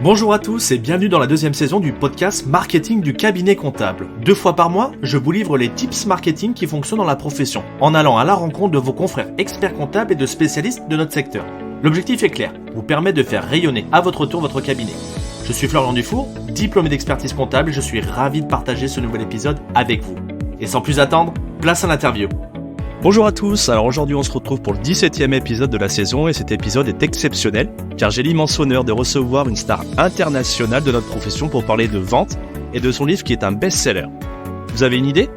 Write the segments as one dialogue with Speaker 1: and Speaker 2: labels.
Speaker 1: Bonjour à tous et bienvenue dans la deuxième saison du podcast Marketing du cabinet comptable. 2 fois par mois, je vous livre les tips marketing qui fonctionnent dans la profession, en allant à la rencontre de vos confrères experts comptables et de spécialistes de notre secteur. L'objectif est clair, vous permettre de faire rayonner à votre tour votre cabinet. Je suis Florian Dufour, diplômé d'expertise comptable et je suis ravi de partager ce nouvel épisode avec vous. Et sans plus attendre, place à l'interview. Bonjour à tous, alors aujourd'hui on se retrouve pour le 17e épisode de la saison et cet épisode est exceptionnel car j'ai l'immense honneur de recevoir une star internationale de notre profession pour parler de vente et de son livre qui est un best-seller. Vous avez une idée ?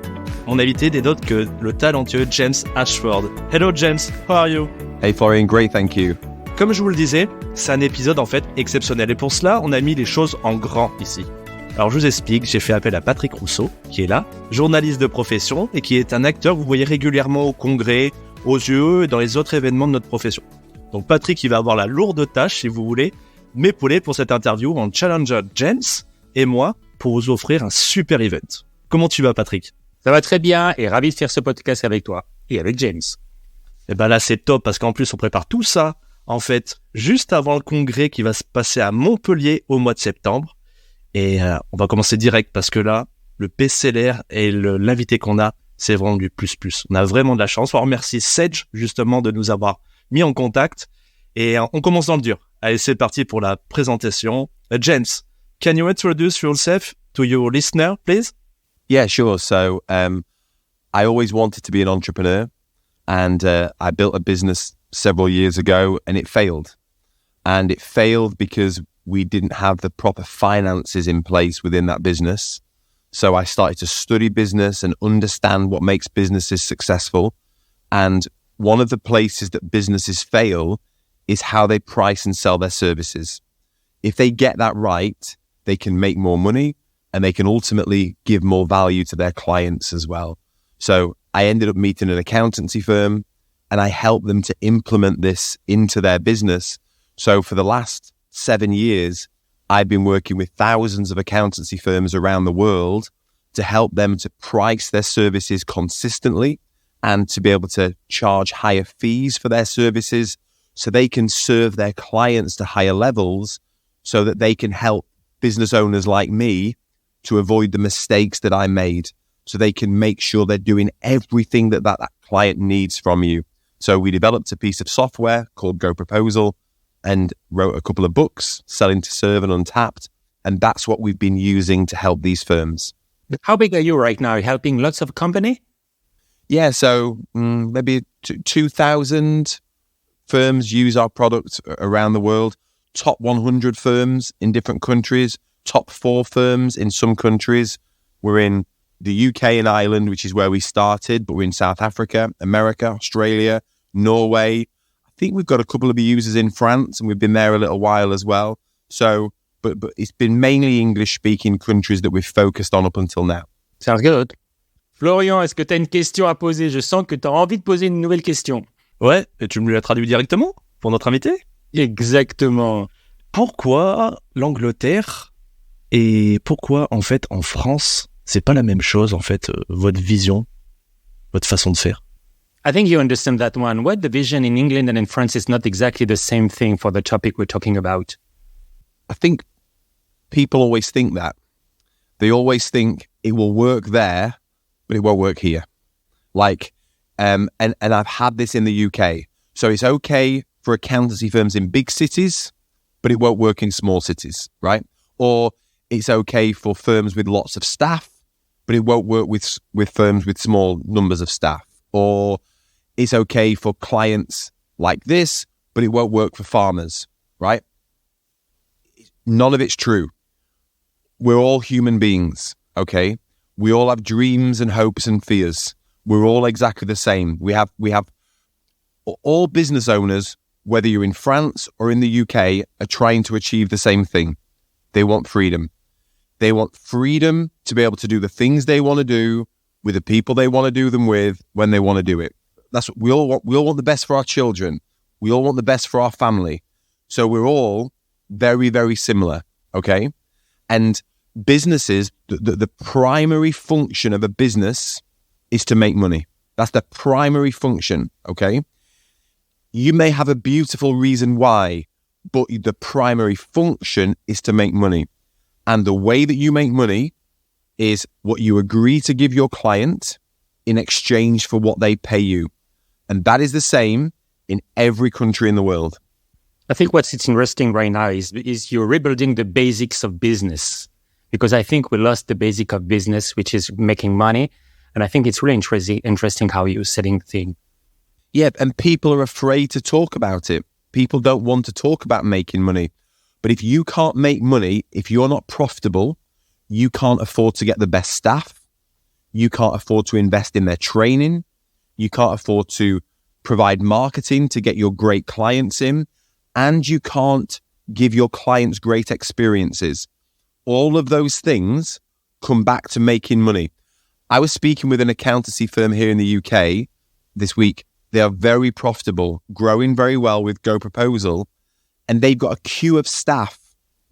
Speaker 1: Mon invité n'est d'autre que le talentueux James Ashford. Hello James, how are you ?
Speaker 2: Hey Florian, great, thank you.
Speaker 1: Comme je vous le disais, c'est un épisode en fait exceptionnel et pour cela on a mis les choses en grand ici. Alors je vous explique, j'ai fait appel à Patrick Rousseau, qui est là, journaliste de profession et qui est un acteur que vous voyez régulièrement au congrès, aux yeux et dans les autres événements de notre profession. Donc Patrick, il va avoir la lourde tâche, si vous voulez, m'épauler pour cette interview en challengeant James et moi pour vous offrir un super event. Comment tu vas Patrick ?
Speaker 3: Ça va très bien et ravi de faire ce podcast avec toi et avec James.
Speaker 1: Et ben là c'est top parce qu'en plus on prépare tout ça, en fait, juste avant le congrès qui va se passer à Montpellier au mois de septembre. Et on va commencer direct parce que là, le best-seller et l'invité qu'on a, c'est vraiment du plus. On a vraiment de la chance. On remercie Sage justement de nous avoir mis en contact. Et on commence dans le dur. Allez, c'est parti pour la présentation. James, can you introduce yourself to your listener, please?
Speaker 2: Yeah, sure. So I always wanted to be an entrepreneur and I built a business several years ago and it failed. And it failed because we didn't have the proper finances in place within that business. So I started to study business and understand what makes businesses successful. And one of the places that businesses fail is how they price and sell their services. If they get that right, they can make more money and they can ultimately give more value to their clients as well. So I ended up meeting an accountancy firm and I helped them to implement this into their business. So for the last 7 years, I've been working with thousands of accountancy firms around the world to help them to price their services consistently and to be able to charge higher fees for their services so they can serve their clients to higher levels so that they can help business owners like me to avoid the mistakes that I made so they can make sure they're doing everything that client needs from you. So we developed a piece of software called GoProposal and wrote a couple of books, Selling to Serve and Untapped. And that's what we've been using to help these firms.
Speaker 3: How big are you right now? Helping lots of companies?
Speaker 2: Yeah, so maybe 2,000 firms use our product around the world. Top 100 firms in different countries. Top 4 firms in some countries. We're in the UK and Ireland, which is where we started, but we're in South Africa, America, Australia, Norway. I think we've got a couple of users in France and we've been there a little while as well. So, but it's been mainly English-speaking countries that we've focused on up until now.
Speaker 3: Sounds good. Florian, est-ce que tu as une question à poser? Je sens que tu as envie de poser une nouvelle question.
Speaker 1: Ouais, et tu me la traduis directement pour notre invité ?
Speaker 3: Exactement.
Speaker 1: Pourquoi l'Angleterre et pourquoi en fait en France, c'est pas la même chose en fait, votre vision, votre façon de faire ?
Speaker 3: I think you understand that one. What the vision in England and in France is not exactly the same thing for the topic we're talking about.
Speaker 2: I think people always think that. They always think it will work there, but it won't work here. Like, and I've had this in the UK. So it's okay for accountancy firms in big cities, but it won't work in small cities, right? Or it's okay for firms with lots of staff, but it won't work with firms with small numbers of staff. Or it's okay for clients like this, but it won't work for farmers, right? None of it's true. We're all human beings, okay? We all have dreams and hopes and fears. We're all exactly the same. We have all business owners, whether you're in France or in the UK, are trying to achieve the same thing. They want freedom. They want freedom to be able to do the things they want to do with the people they want to do them with when they want to do it. That's what we all want. We all want the best for our children. We all want the best for our family. So we're all very, very similar, okay? And businesses, the primary function of a business is to make money. That's the primary function, okay? You may have a beautiful reason why but the primary function is to make money. And the way that you make money is what you agree to give your client in exchange for what they pay you. And that is the same in every country in the world.
Speaker 3: I think what's interesting right now is you're rebuilding the basics of business, because I think we lost the basic of business, which is making money. And I think it's really interesting how you're setting things.
Speaker 2: Yeah, and people are afraid to talk about it. People don't want to talk about making money. But if you can't make money, if you're not profitable, you can't afford to get the best staff. You can't afford to invest in their training. You can't afford to provide marketing to get your great clients in. And you can't give your clients great experiences. All of those things come back to making money. I was speaking with an accountancy firm here in the UK this week. They are very profitable, growing very well with GoProposal, and they've got a queue of staff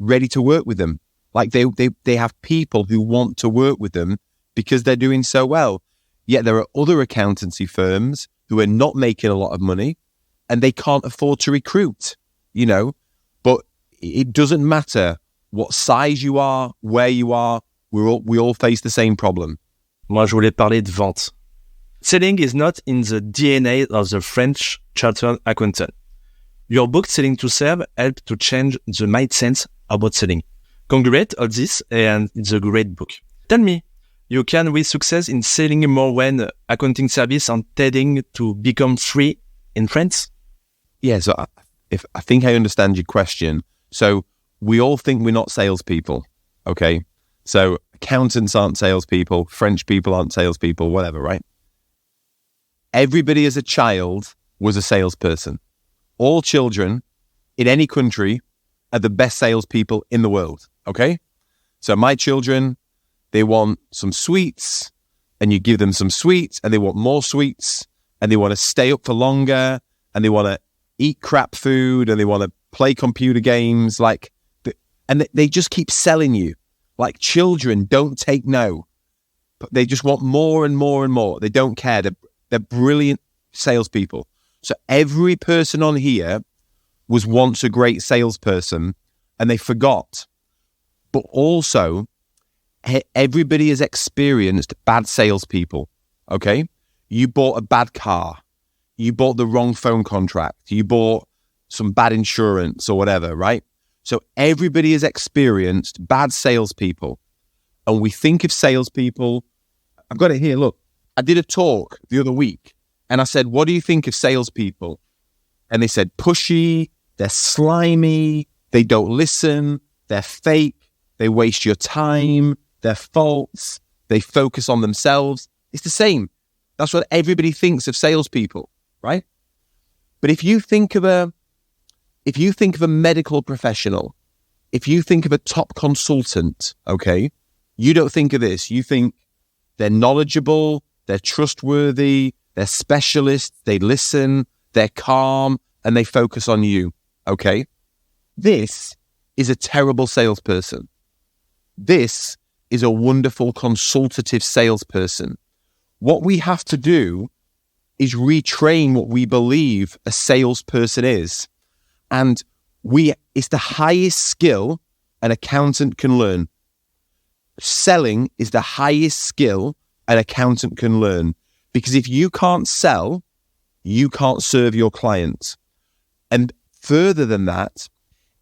Speaker 2: ready to work with them. Like they have people who want to work with them because they're doing so well. Yet there are other accountancy firms who are not making a lot of money and they can't afford to recruit, you know. But it doesn't matter what size you are, where you are, we all face the same problem.
Speaker 1: Moi, je voulais parler de vente. Selling is not in the DNA of the French chartered accountant. Your book, Selling to Serve, helped to change the mindset about selling. Congratulate all this, and it's a great book. Tell me, you can with success in selling more when accounting service are tending to become free in France?
Speaker 2: Yeah, so I think I understand your question. So we all think we're not salespeople, okay? So accountants aren't salespeople, French people aren't salespeople, whatever, right? Everybody as a child was a salesperson. All children in any country are the best salespeople in the world, okay? So my children, they want some sweets, and you give them some sweets, and they want more sweets, and they want to stay up for longer, and they want to eat crap food, and they want to play computer games, and they just keep selling you. Like, children don't take no. But they just want more and more and more. They don't care. They're brilliant salespeople. So every person on here was once a great salesperson and they forgot. But also, everybody has experienced bad salespeople, okay? You bought a bad car. You bought the wrong phone contract. You bought some bad insurance or whatever, right? So everybody has experienced bad salespeople. And we think of salespeople. I've got it here, look. I did a talk the other week and I said, what do you think of salespeople? And they said, pushy, they're slimy, they don't listen, they're fake, they waste your time, they're false, they focus on themselves. It's the same. That's what everybody thinks of salespeople, right? But if you think of a medical professional, if you think of a top consultant, okay, you don't think of this. You think they're knowledgeable, they're trustworthy, they're specialists, they listen, they're calm, and they focus on you, okay? This is a terrible salesperson. This is a wonderful consultative salesperson. What we have to do is retrain what we believe a salesperson is. And it's the highest skill an accountant can learn. Selling is the highest skill an accountant can learn. Because if you can't sell, you can't serve your clients. And further than that,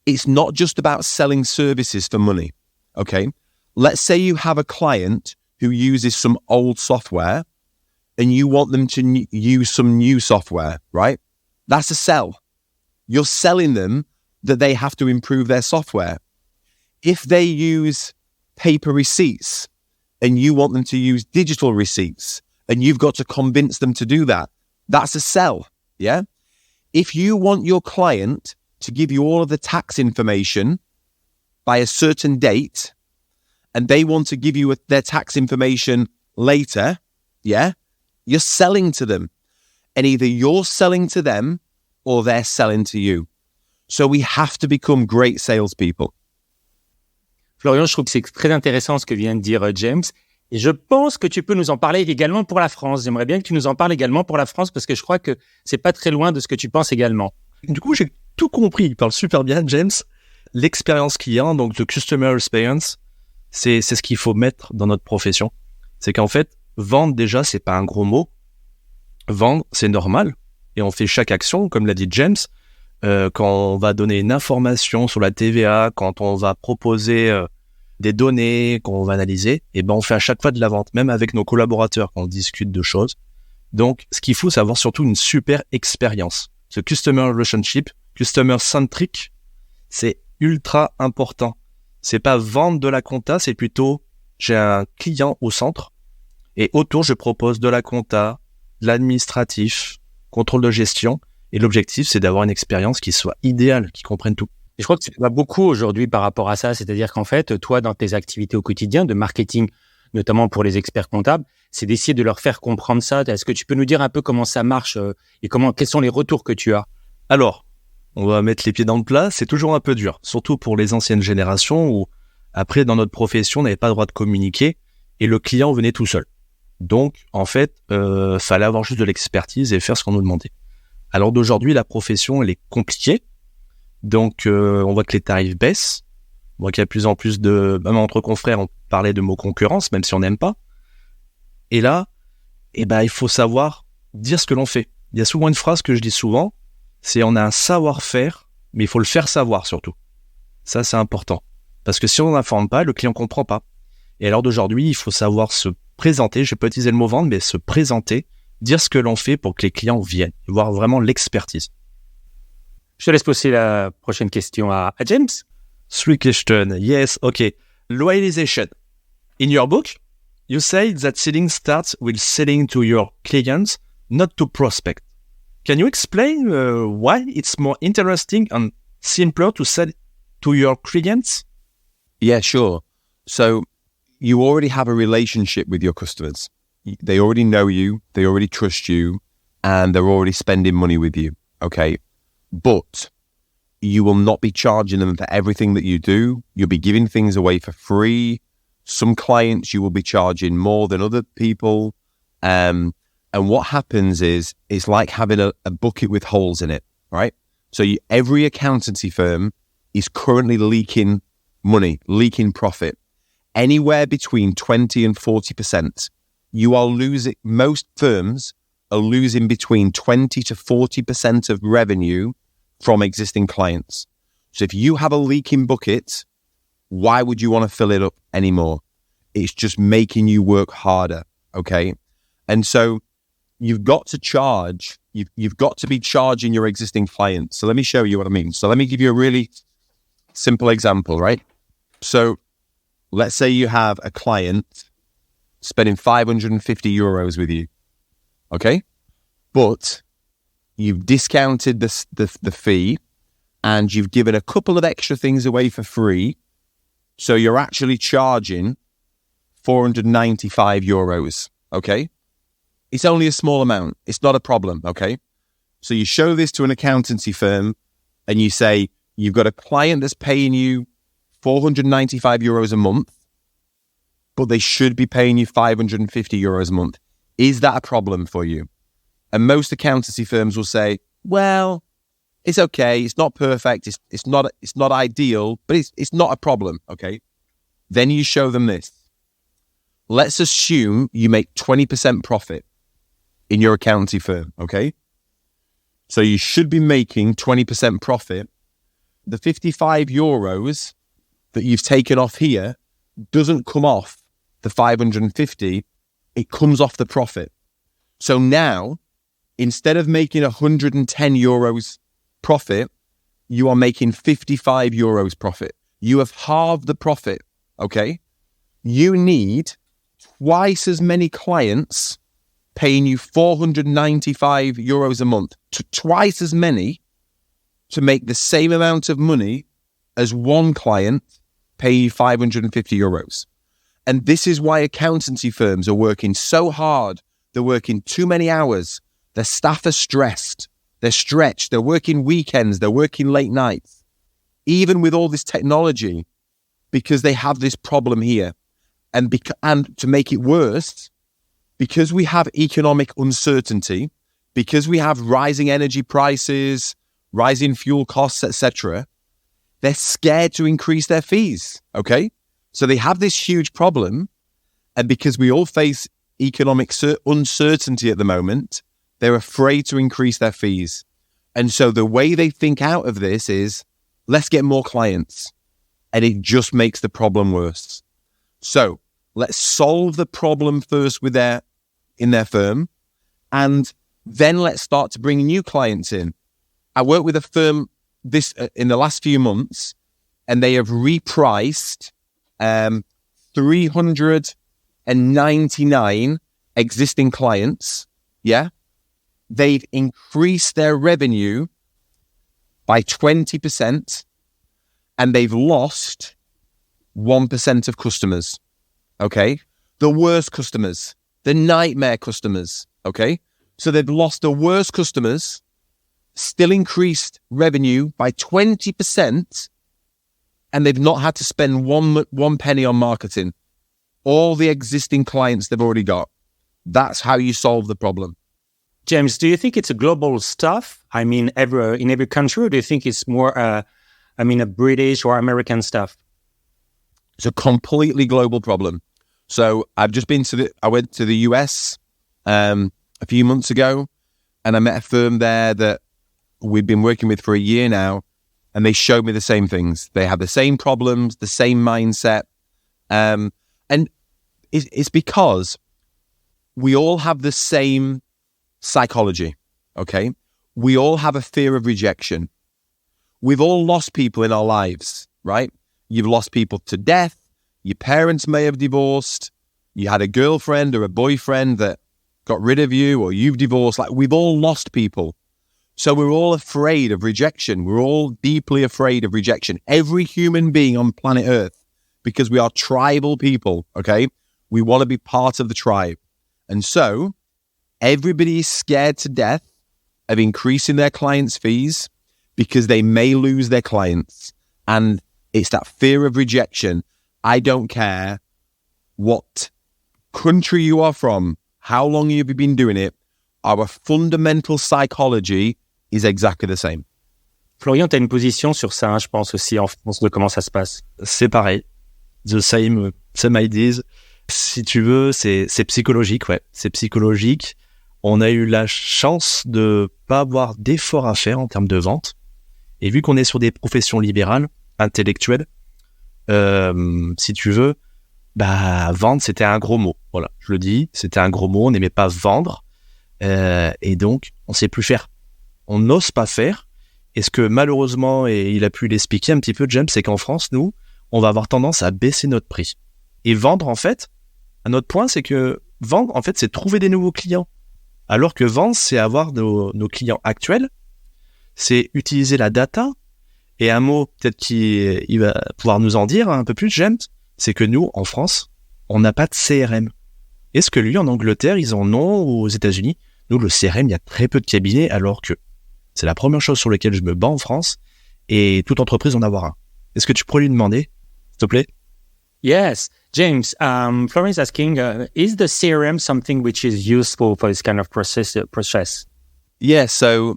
Speaker 2: it's not just about selling services for money, okay? Let's say you have a client who uses some old software and you want them to use some new software, right? That's a sell. You're selling them that they have to improve their software. If they use paper receipts and you want them to use digital receipts and you've got to convince them to do that, that's a sell, yeah? If you want your client to give you all of the tax information by a certain date and they want to give you their tax information later, yeah, you're selling to them. And either you're selling to them or they're selling to you. So we have to become great salespeople.
Speaker 3: Florian, je trouve que c'est très intéressant ce que vient de dire James. Et je pense que tu peux nous en parler également pour la France. J'aimerais bien que tu nous en parles également pour la France parce que je crois que c'est pas très loin de ce que tu penses également.
Speaker 1: Du coup, j'ai tout compris. Il parle super bien, James. L'expérience client, donc le customer experience, c'est ce qu'il faut mettre dans notre profession. C'est qu'en fait, vendre déjà, c'est pas un gros mot. Vendre, c'est normal. Et on fait chaque action, comme l'a dit James. Quand on va donner une information sur la TVA, quand on va proposer des données, quand on va analyser, et ben on fait à chaque fois de la vente, même avec nos collaborateurs quand on discute de choses. Donc, ce qu'il faut, c'est avoir surtout une super expérience. Ce customer relationship, customer centric, c'est ultra important. C'est pas vendre de la compta, c'est plutôt j'ai un client au centre et autour, je propose de la compta, de l'administratif, contrôle de gestion. Et l'objectif, c'est d'avoir une expérience qui soit idéale, qui comprenne tout.
Speaker 3: Et je crois que tu vas beaucoup aujourd'hui par rapport à ça. C'est-à-dire qu'en fait, toi, dans tes activités au quotidien de marketing, notamment pour les experts comptables, c'est d'essayer de leur faire comprendre ça. Est-ce que tu peux nous dire un peu comment ça marche et quels sont les retours que tu as?
Speaker 1: Alors, on va mettre les pieds dans le plat. C'est toujours un peu dur, surtout pour les anciennes générations où, après, dans notre profession, on n'avait pas le droit de communiquer et le client venait tout seul. Donc, en fait, fallait avoir juste de l'expertise et faire ce qu'on nous demandait. Alors d'aujourd'hui, la profession, elle est compliquée. Donc, on voit que les tarifs baissent. On voit qu'il y a de plus en plus même entre confrères, on parlait de mots concurrence, même si on n'aime pas. Et là, il faut savoir dire ce que l'on fait. Il y a souvent une phrase que je dis souvent, c'est on a un savoir-faire, mais il faut le faire savoir surtout. Ça, c'est important. Parce que si on n'informe pas, le client ne comprend pas. Et alors d'aujourd'hui, il faut savoir se présenter. Je vais pas utiliser le mot vendre, mais se présenter, dire ce que l'on fait pour que les clients viennent, voir vraiment l'expertise.
Speaker 3: Je te laisse poser la prochaine question à James.
Speaker 1: Three questions. Yes, okay. Loyalization. In your book, you say that selling starts with selling to your clients, not to prospect. Can you explain why it's more interesting and simpler to sell to your clients?
Speaker 2: Yeah, sure. So you already have a relationship with your customers. They already know you, they already trust you, and they're already spending money with you, okay? But you will not be charging them for everything that you do. You'll be giving things away for free. Some clients you will be charging more than other people. And what happens is, it's like having a bucket with holes in it, right? So every accountancy firm is currently leaking money, leaking profit, anywhere between 20 and 40%. You are losing, most firms are losing between 20 to 40% of revenue from existing clients. So if you have a leaking bucket, why would you want to fill it up anymore? It's just making you work harder, okay? And so you've got to charge, you've got to be charging your existing clients. So let me show you what I mean. So let me give you a really simple example, right? So let's say you have a client spending 550 euros with you, okay? But you've discounted the fee and you've given a couple of extra things away for free. So you're actually charging 495 euros, okay? It's only a small amount. It's not a problem, okay? So you show this to an accountancy firm and you say, you've got a client that's paying you 495 euros a month, but they should be paying you 550 euros a month. Is that a problem for you? And most accountancy firms will say, well, it's okay. It's not perfect. It's not ideal, but it's not a problem. Okay. Then you show them this. Let's assume you make 20% profit in your accountancy firm. Okay. So you should be making 20% profit. The 55 euros that you've taken off here doesn't come off the 550. It comes off the profit. So now, instead of making 110 euros profit, you are making 55 euros profit. You have halved the profit, okay? You need twice as many clients paying you 495 euros a month, twice as many to make the same amount of money as one client paying you 550 euros. And this is why accountancy firms are working so hard. They're working too many hours. Their staff are stressed. They're stretched. They're working weekends. They're working late nights. Even with all this technology, because they have this problem here. And to make it worse, because we have economic uncertainty, because we have rising energy prices, rising fuel costs, etc., they're scared to increase their fees, okay? So they have this huge problem, and because we all face economic uncertainty at the moment, they're afraid to increase their fees. And so the way they think out of this is, let's get more clients. And it just makes the problem worse. So let's solve the problem first in their firm, and then let's start to bring new clients in. I work with a firm in the last few months, and they have repriced 399 existing clients. Yeah. They've increased their revenue by 20%, and they've lost 1% of customers. Okay. The worst customers, the nightmare customers. Okay. So they've lost the worst customers, still increased revenue by 20%, and they've not had to spend one penny on marketing. All the existing clients they've already got. That's how you solve the problem.
Speaker 3: James, do you think it's a global stuff? I mean, in every country, or do you think it's more, a British or American stuff?
Speaker 2: It's a completely global problem. So I've just I went to the US a few months ago, and I met a firm there that we've been working with for a year now, and they showed me the same things. They have the same problems, the same mindset. And it's because we all have the same psychology, okay? We all have a fear of rejection. We've all lost people in our lives, right? You've lost people to death. Your parents may have divorced. You had a girlfriend or a boyfriend that got rid of you, or you've divorced. Like, we've all lost people. So we're all afraid of rejection. We're all deeply afraid of rejection. Every human being on planet Earth, because we are tribal people, okay? We want to be part of the tribe. And so everybody is scared to death of increasing their clients' fees because they may lose their clients. And it's that fear of rejection. I don't care what country you are from, how long you've been doing it, our fundamental psychology is exactly the same.
Speaker 3: Florian, tu as une position sur ça, je pense aussi en France, de comment ça se passe.
Speaker 1: C'est pareil. The same ideas. Si tu veux, c'est psychologique, ouais. C'est psychologique. On a eu la chance de pas avoir d'efforts à faire en termes de vente. Et vu qu'on est sur des professions libérales, intellectuelles, si tu veux, vendre, c'était un gros mot. Voilà, je le dis, c'était un gros mot. On n'aimait pas vendre. Et donc, on sait plus faire. On n'ose pas faire. Et ce que malheureusement, et il a pu l'expliquer un petit peu, James, c'est qu'en France, nous, on va avoir tendance à baisser notre prix. Et vendre, en fait, un autre point, c'est que vendre, en fait, c'est trouver des nouveaux clients. Alors que vendre, c'est avoir nos clients actuels. C'est utiliser la data. Et un mot, peut-être qu'il va pouvoir nous en dire un peu plus, James, c'est que nous, en France, on n'a pas de CRM. Est-ce que lui, en Angleterre, ils en ont, ou aux États-Unis? Nous, le CRM, il y a très peu de cabinets, alors que c'est la première chose sur laquelle je me bats en France, et toute entreprise en avoir un. Est-ce que tu pourrais lui demander, s'il te plaît?
Speaker 3: Yes. James, Florian is asking, is the CRM something which is useful for this kind of process?
Speaker 2: Yeah, so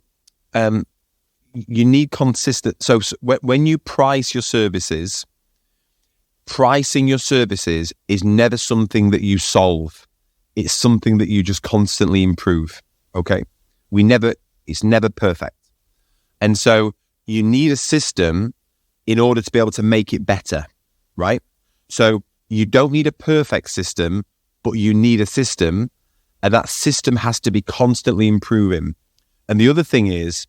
Speaker 2: you need consistent... So when you price your services, pricing your services is never something that you solve. It's something that you just constantly improve, okay? It's never perfect. And so you need a system in order to be able to make it better, right? So you don't need a perfect system, but you need a system, and that system has to be constantly improving. And the other thing is,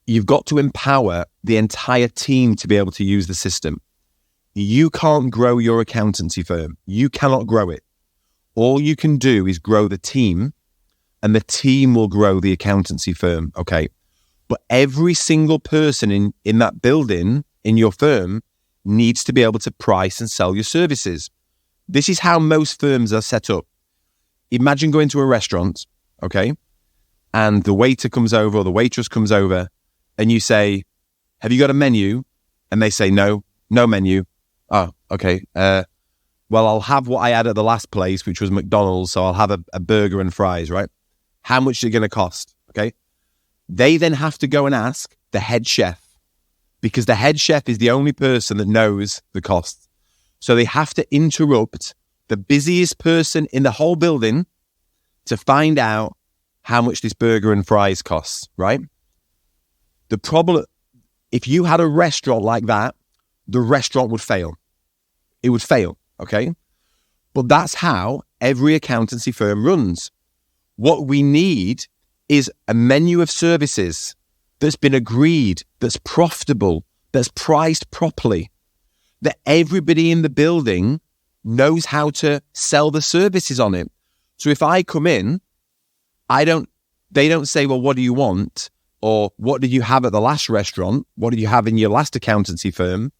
Speaker 2: you've got to empower the entire team to be able to use the system. You can't grow your accountancy firm. You cannot grow it. All you can do is grow the team, and the team will grow the accountancy firm, okay? But every single person in that building, in your firm, needs to be able to price and sell your services. This is how most firms are set up. Imagine going to a restaurant, okay? And the waiter comes over or the waitress comes over and you say, have you got a menu? And they say, no menu. Oh, okay. Well, I'll have what I had at the last place, which was McDonald's. So I'll have a burger and fries, right? How much is it going to cost? Okay. They then have to go and ask the head chef, because the head chef is the only person that knows the cost. So they have to interrupt the busiest person in the whole building to find out how much this burger and fries costs, right? The problem, if you had a restaurant like that, the restaurant would fail. It would fail, okay? But that's how every accountancy firm runs. What we need is a menu of services that's been agreed, that's profitable, that's priced properly, that everybody in the building knows how to sell the services on it. So if I come in, they don't say, well, what do you want? Or what did you have at the last restaurant? What did you have in your last accountancy firm?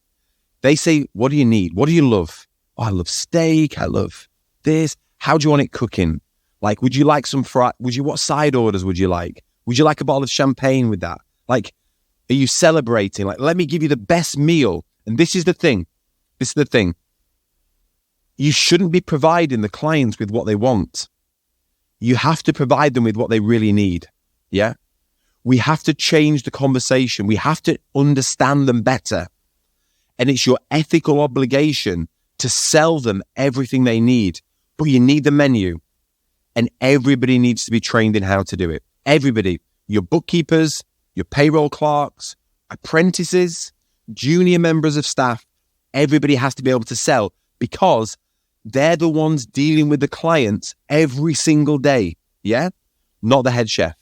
Speaker 2: They say, what do you need? What do you love? Oh, I love steak. I love this. How do you want it cooking? Like, would you like some what side orders would you like? Would you like a bottle of champagne with that? Like, are you celebrating? Like, let me give you the best meal. And this is the thing. You shouldn't be providing the clients with what they want. You have to provide them with what they really need. Yeah. We have to change the conversation. We have to understand them better. And it's your ethical obligation to sell them everything they need. But you need the menu. And everybody needs to be trained in how to do it. Everybody. Your bookkeepers, your payroll clerks, apprentices, junior members of staff. Everybody has to be able to sell, because they're the ones dealing with the clients every single day. Yeah? Not the head chef.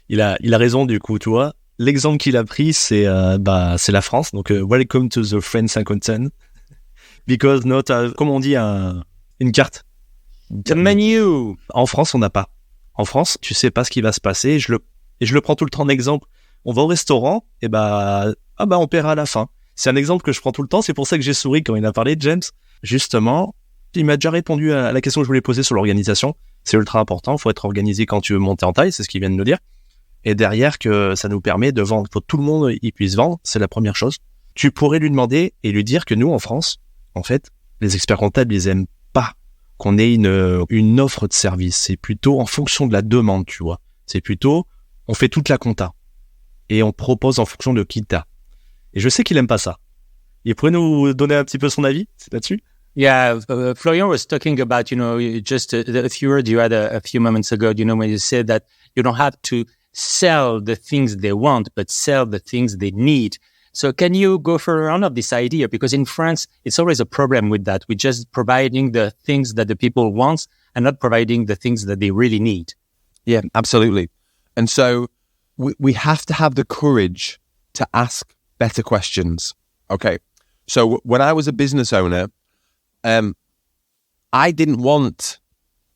Speaker 1: Il a raison du coup, tu vois. L'exemple qu'il a pris, c'est la France. Donc, welcome to the French accountant. Because comme on dit, une carte.
Speaker 3: The menu.
Speaker 1: En France, on n'a pas. En France, tu sais pas ce qui va se passer. Je le prends tout le temps d'exemple. On va au restaurant, et on paiera à la fin. C'est un exemple que je prends tout le temps. C'est pour ça que j'ai souri quand il a parlé de James. Justement, il m'a déjà répondu à la question que je voulais poser sur l'organisation. C'est ultra important. Il faut être organisé quand tu veux monter en taille. C'est ce qu'il vient de nous dire. Et derrière, que ça nous permet de vendre. Faut que tout le monde y puisse vendre. C'est la première chose. Tu pourrais lui demander et lui dire que nous, en France, en fait, les experts comptables, ils aiment pas qu'on ait une offre de service. C'est plutôt en fonction de la demande, tu vois. C'est plutôt, on fait toute la compta. Et on propose en fonction de qui t'as. Et je sais qu'il aime pas ça. Il pourrait nous donner un petit peu son avis là-dessus?
Speaker 3: Yeah, Florian was talking about, just a few words you had a few moments ago, when you said that you don't have to sell the things they want, but sell the things they need. So can you go further on of this idea? Because in France, it's always a problem with that. We're just providing the things that the people want and not providing the things that they really need.
Speaker 2: Yeah, absolutely. And so we have to have the courage to ask better questions. Okay. So when I was a business owner, I didn't want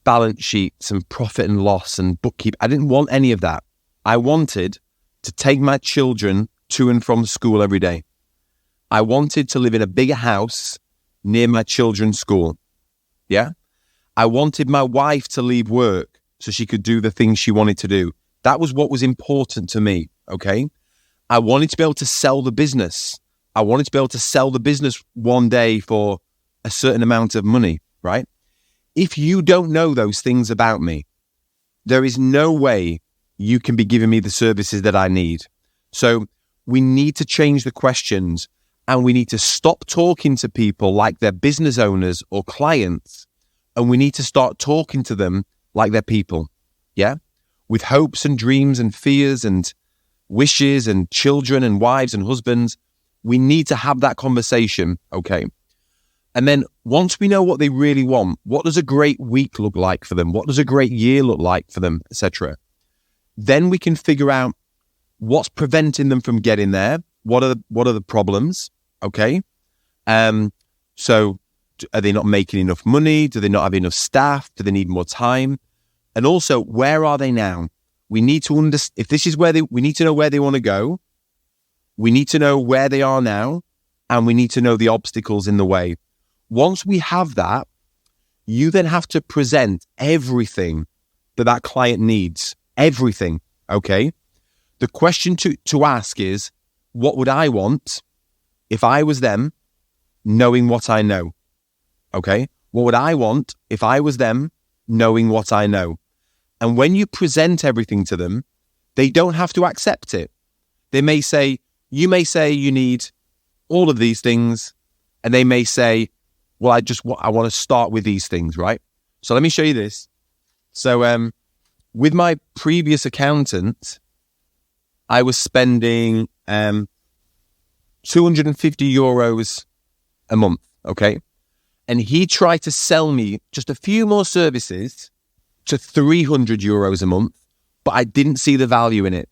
Speaker 2: balance sheets and profit and loss and bookkeep. I didn't want any of that. I wanted to take my children to and from school every day. I wanted to live in a bigger house near my children's school. Yeah. I wanted my wife to leave work so she could do the things she wanted to do. That was what was important to me. Okay. I wanted to be able to sell the business. I wanted to be able to sell the business one day for a certain amount of money, right? If you don't know those things about me, there is no way you can be giving me the services that I need. So we need to change the questions, and we need to stop talking to people like they're business owners or clients, and we need to start talking to them like they're people, yeah? With hopes and dreams and fears and wishes and children and wives and husbands. We need to have that conversation, okay? And then once we know what they really want, what does a great week look like for them? What does a great year look like for them, etc.? Then we can figure out what's preventing them from getting there. What are the problems? Okay. So are they not making enough money? Do they not have enough staff? Do they need more time? And also, where are they now? We need to understand, if this is we need to know where they want to go. We need to know where they are now, and we need to know the obstacles in the way. Once we have that, you then have to present everything that client needs. Everything. Okay. The question to ask is, what would I want if I was them, knowing what I know? Okay. What would I want if I was them, knowing what I know? And when you present everything to them, They don't have to accept it. You may say you need all of these things, and they may say, well, I want to start with these things, right? So let me show you this. So with my previous accountant, I was spending 250 euros a month, okay? And he tried to sell me just a few more services to 300 euros a month, but I didn't see the value in it,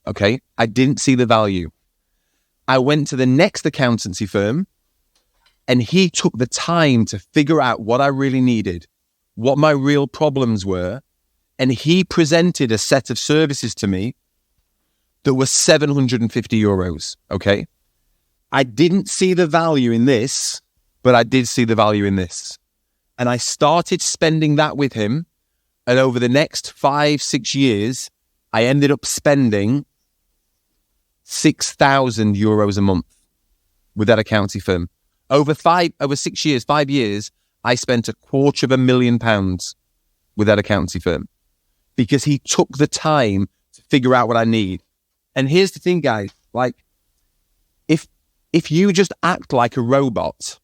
Speaker 2: okay? I didn't see the value. I went to the next accountancy firm, and he took the time to figure out what I really needed, what my real problems were, and he presented a set of services to me that were 750 euros, okay? I didn't see the value in this, but I did see the value in this. And I started spending that with him, and over the next 5-6 years, I ended up spending 6,000 euros a month with that accounting firm. Over 6 years, 5 years, I spent £250,000 with that accountancy firm because he took the time to figure out what I need. And here's the thing, guys, like, if you just act like a robot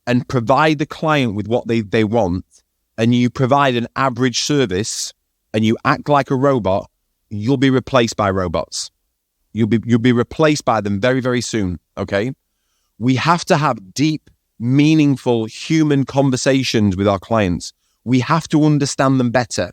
Speaker 2: and provide the client with what they want, and you provide an average service and you act like a robot, you'll be replaced by robots. You'll be replaced by them very, very soon, okay? We have to have deep, meaningful human conversations with our clients. We have to understand them better.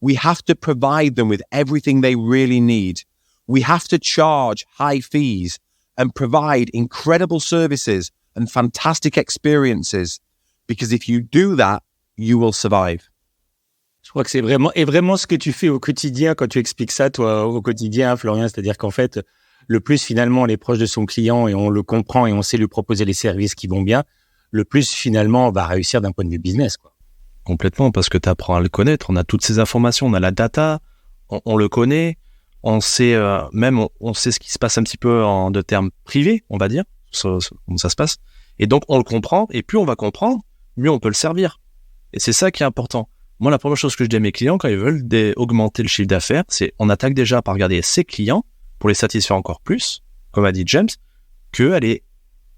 Speaker 2: We have to provide them with everything they really need. We have to charge high fees and provide incredible services and fantastic experiences, because if you do that, you will survive.
Speaker 3: Je crois que c'est vraiment ce que tu fais au quotidien quand tu expliques ça, toi, au quotidien, Florian. C'est-à-dire qu'en fait, le plus finalement on est proche de son client et on le comprend et on sait lui proposer les services qui vont bien, le plus finalement on va réussir d'un point de vue business, quoi.
Speaker 1: Complètement, parce que tu apprends à le connaître. On a toutes ces informations, on a la data, on le connaît, on sait on sait ce qui se passe un petit peu de termes privés, on va dire, comment ça se passe. Et donc on le comprend, et plus on va comprendre, mieux on peut le servir. Et c'est ça qui est important. Moi, la première chose que je dis à mes clients quand ils veulent augmenter le chiffre d'affaires, c'est on attaque déjà par regarder ses clients pour les satisfaire encore plus, comme a dit James, que aller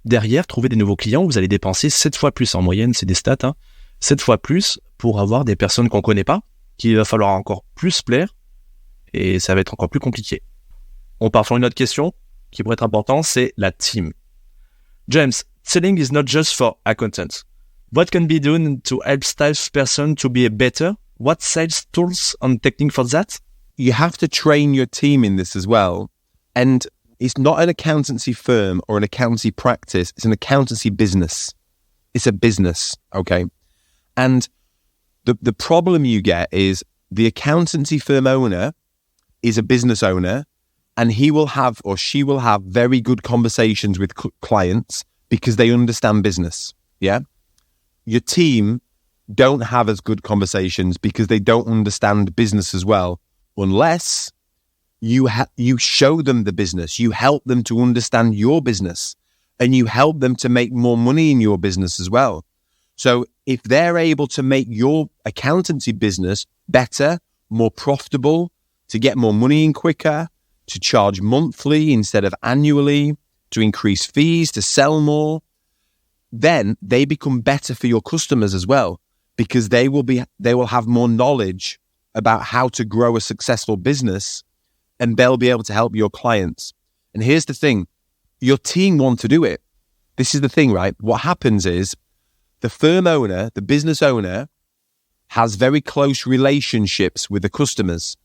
Speaker 1: derrière trouver des nouveaux clients où vous allez dépenser 7 fois plus en moyenne, c'est des stats, 7 fois plus pour avoir des personnes qu'on connaît pas, qu'il va falloir encore plus plaire, et ça va être encore plus compliqué. On part sur une autre question qui pourrait être importante, c'est la team. James, selling is not just for accountants. What can be done to help salesperson to be better? What sales tools and technique for that?
Speaker 2: You have to train your team in this as well. And it's not an accountancy firm or an accountancy practice. It's an accountancy business. It's a business, okay? And the problem you get is the accountancy firm owner is a business owner, and he will have or she will have very good conversations with clients because they understand business, yeah? Your team don't have as good conversations because they don't understand business as well, unless you show them the business, you help them to understand your business, and you help them to make more money in your business as well. So if they're able to make your accountancy business better, more profitable, to get more money in quicker, to charge monthly instead of annually, to increase fees, to sell more, then they become better for your customers as well, because they will have more knowledge about how to grow a successful business, and they'll be able to help your clients. And here's the thing, your team want to do it. This is the thing, right? What happens is the firm owner, the business owner, has very close relationships with the customers.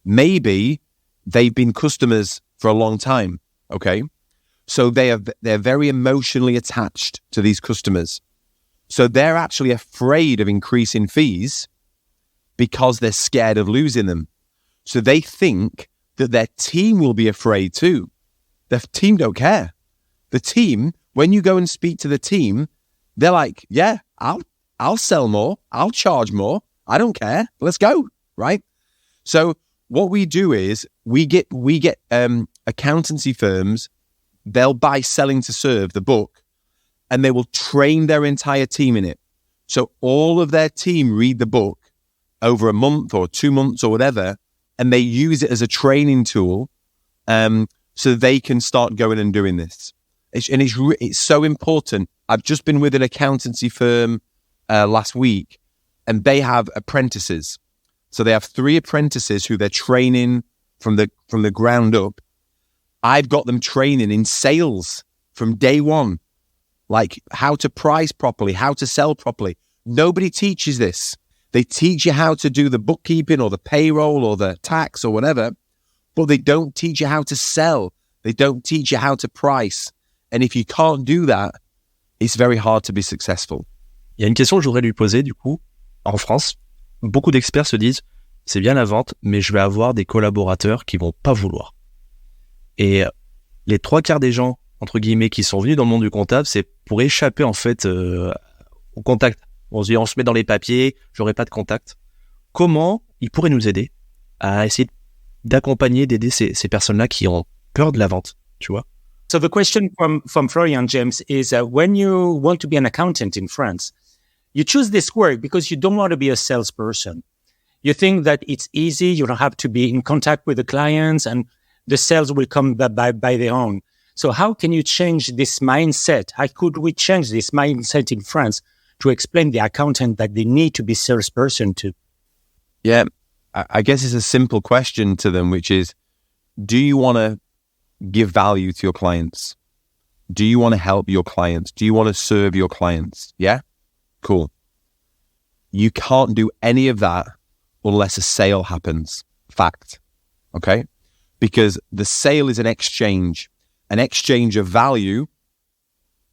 Speaker 2: Maybe they've been customers for a long time, okay? So they're very emotionally attached to these customers. So they're actually afraid of increasing fees because they're scared of losing them. So they think that their team will be afraid too. The team don't care. The team, when you go and speak to the team, they're like, yeah, I'll sell more. I'll charge more. I don't care. Let's go, right? So what we do is we get accountancy firms. They'll buy Selling to Serve, the book, and they will train their entire team in it. So all of their team read the book over a month or 2 months or whatever, and they use it as a training tool, so they can start going and doing this. It's so important. I've just been with an accountancy firm last week, and they have apprentices. So they have 3 apprentices who they're training from the ground up. I've got them training in sales from day one, like how to price properly, how to sell properly. Nobody teaches this. They teach you how to do the bookkeeping or the payroll or the tax or whatever, but they don't teach you how to sell. They don't teach you how to price. And if you can't do that, it's very hard to be successful.
Speaker 1: Il y a une question que je voudrais lui poser, du coup. En France, beaucoup d'experts se disent, c'est bien la vente, mais je vais avoir des collaborateurs qui vont pas vouloir. Et les 3/4 des gens, entre guillemets, qui sont venus dans le monde du comptable, c'est pour échapper, en fait, au contact. On se dit, on se met dans les papiers, j'aurai pas de contact. Comment ils pourraient nous aider à essayer d'accompagner, d'aider ces personnes-là qui ont peur de la vente, tu vois?
Speaker 3: So the question from Florian James is, when you want to be an accountant in France, you choose this work because you don't want to be a salesperson. You think that it's easy, you don't have to be in contact with the clients, and the sales will come by their own. So how can you change this mindset? How could we change this mindset in France to explain the accountant that they need to be salesperson too?
Speaker 2: Yeah, I guess it's a simple question to them, which is, do you want to give value to your clients? Do you want to help your clients? Do you want to serve your clients? Yeah? Cool. You can't do any of that unless a sale happens. Fact. Okay? Because the sale is an exchange of value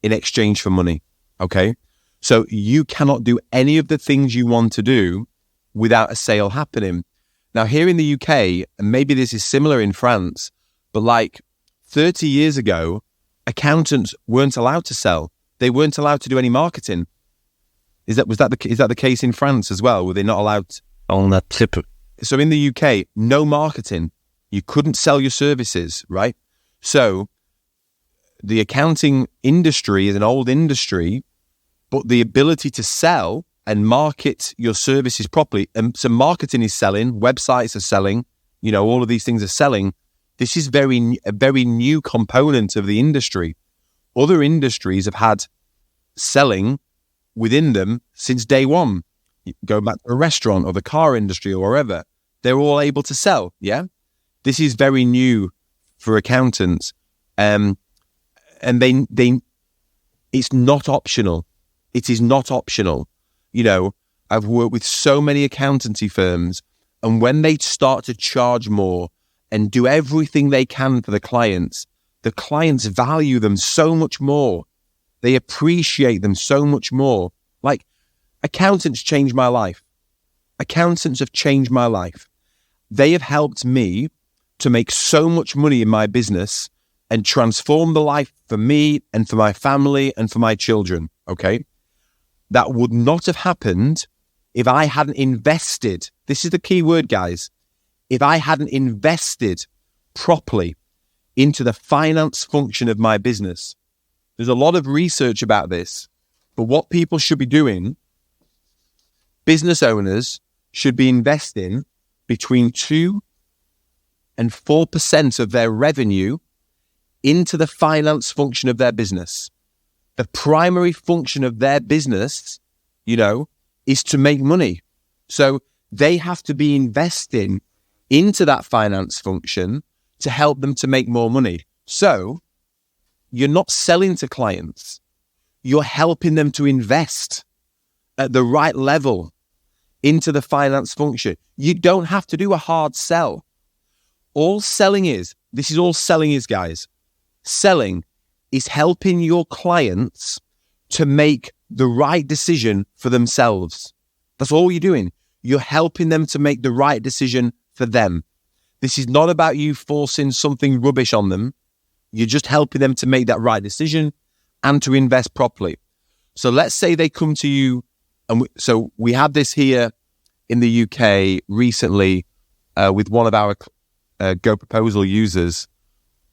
Speaker 2: in exchange for money. Okay? So you cannot do any of the things you want to do without a sale happening. Now, here in the UK, and maybe this is similar in France, but like 30 years ago, accountants weren't allowed to sell. They weren't allowed to do any marketing. Is that the case in France as well? Were they not allowed to?
Speaker 1: On a très peu.
Speaker 2: So in the UK, no marketing. You couldn't sell your services, right? So the accounting industry is an old industry, but the ability to sell and market your services properly, and so marketing is selling, websites are selling, all of these things are selling. This is a very new component of the industry. Other industries have had selling within them since day one. Go back to a restaurant or the car industry or wherever. They're all able to sell, yeah? This is very new for accountants. And it's not optional. It is not optional. I've worked with so many accountancy firms, and when they start to charge more and do everything they can for the clients value them so much more. They appreciate them so much more. Like, accountants changed my life. Accountants have changed my life. They have helped me to make so much money in my business and transform the life for me and for my family and for my children, okay? That would not have happened if I hadn't invested. This is the key word, guys. If I hadn't invested properly into the finance function of my business. There's a lot of research about this, but what people should be doing, business owners should be investing between 2 and 4% of their revenue into the finance function of their business. The primary function of their business, is to make money. So they have to be investing into that finance function to help them to make more money. So you're not selling to clients. You're helping them to invest at the right level into the finance function. You don't have to do a hard sell. All selling is, guys. Selling is helping your clients to make the right decision for themselves. That's all you're doing. You're helping them to make the right decision for them. This is not about you forcing something rubbish on them. You're just helping them to make that right decision and to invest properly. So let's say they come to you, and we had this here in the UK recently with one of our GoProposal users.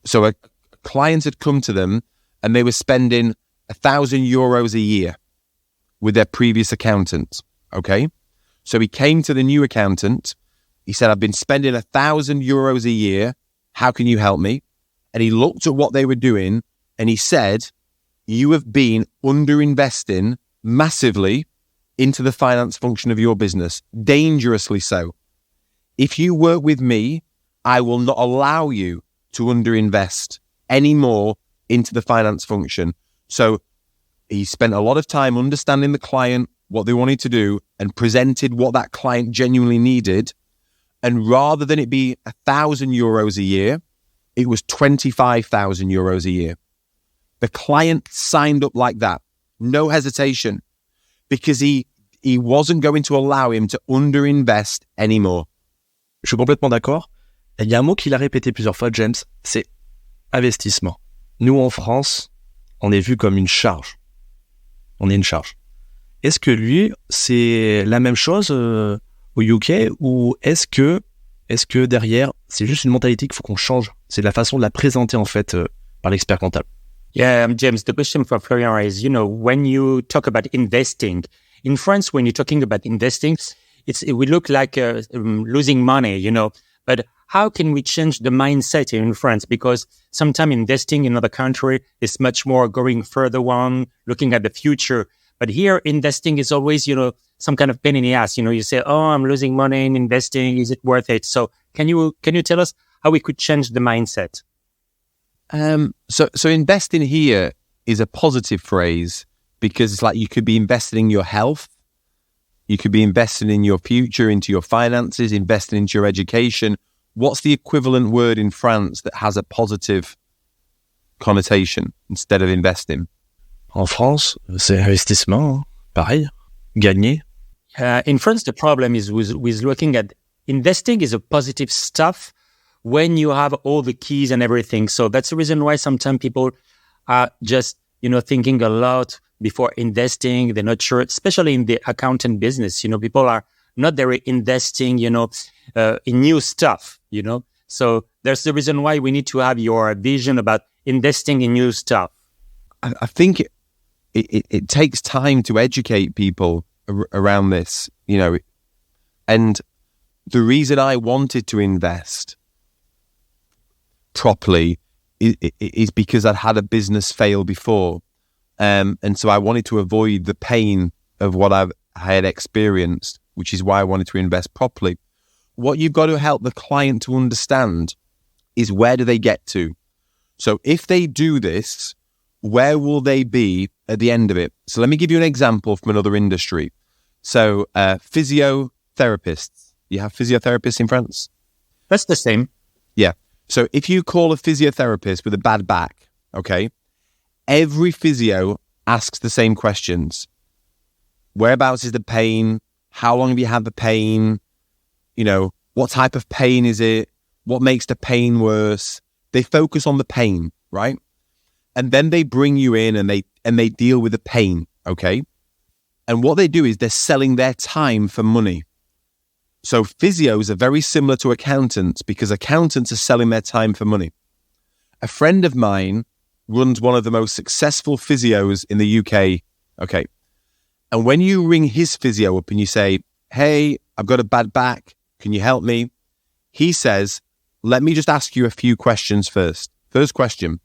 Speaker 2: So a client had come to them and they were spending €1,000 a year with their previous accountant. Okay. So he came to the new accountant He said, I've been spending €1,000 a year. How can you help me? And he looked at what they were doing and he said, you have been underinvesting massively into the finance function of your business, dangerously so. If you work with me, I will not allow you to underinvest anymore into the finance function. So he spent a lot of time understanding the client, what they wanted to do, and presented what that client genuinely needed. And rather than it be €1,000 a year, it was €25,000 a year. The client signed up like that, no hesitation, because he wasn't going to allow him to underinvest anymore.
Speaker 1: Je suis complètement d'accord. Il y a un mot qu'il a répété plusieurs fois, James, c'est investissement. Nous, en France, on est vu comme une charge. On est une charge. Est-ce que lui, c'est la même chose au UK ou est-ce que derrière, c'est juste une mentalité qu'il faut qu'on change? C'est la façon de la présenter en fait par l'expert comptable.
Speaker 3: Yeah, James, the question for Florian is, when you talk about investing, in France, when you're talking about investing, it will look like losing money, but how can we change the mindset in France? Because sometimes investing in another country is much more going further on, looking at the future. But here, investing is always, some kind of pain in the ass. You say, oh, I'm losing money in investing. Is it worth it? So can you tell us how we could change the mindset?
Speaker 2: So investing here is a positive phrase because it's like you could be investing in your health. You could be investing in your future, into your finances, investing into your education. What's the equivalent word in France that has a positive connotation instead of investing?
Speaker 1: En France, c'est investissement, pareil, gagner.
Speaker 3: In France, the problem is with looking at investing is a positive stuff when you have all the keys and everything. So that's the reason why sometimes people are just, thinking a lot before investing. They're not sure, especially in the accountant business. People are not very investing, in new stuff, So there's the reason why we need to have your vision about investing in new stuff.
Speaker 2: I think it takes time to educate people around this, and the reason I wanted to invest properly is because I'd had a business fail before. And so I wanted to avoid the pain of what I had experienced, which is why I wanted to invest properly. What you've got to help the client to understand is where do they get to? So if they do this, where will they be at the end of it? So let me give you an example from another industry. So physiotherapists. You have physiotherapists in France?
Speaker 3: That's the same.
Speaker 2: Yeah. So if you call a physiotherapist with a bad back, okay, every physio asks the same questions. Whereabouts is the pain? How long have you had the pain? What type of pain is it? What makes the pain worse? They focus on the pain, right? And then they bring you in and they deal with the pain, okay? And what they do is they're selling their time for money. So physios are very similar to accountants because accountants are selling their time for money. A friend of mine runs one of the most successful physios in the UK, okay? And when you ring his physio up and you say, hey, I've got a bad back, can you help me? He says, let me just ask you a few questions first. First question,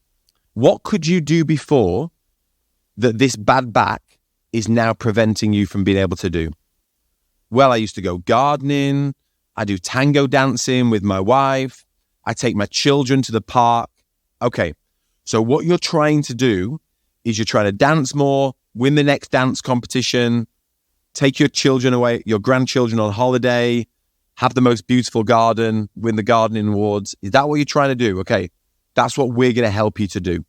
Speaker 2: what could you do before that this bad back is now preventing you from being able to do? Well, I used to go gardening. I do tango dancing with my wife. I take my children to the park. Okay, so what you're trying to do is you're trying to dance more, win the next dance competition, take your children away, your grandchildren on holiday, have the most beautiful garden, win the gardening awards. Is that what you're trying to do? Okay, that's what we're going to help you to do.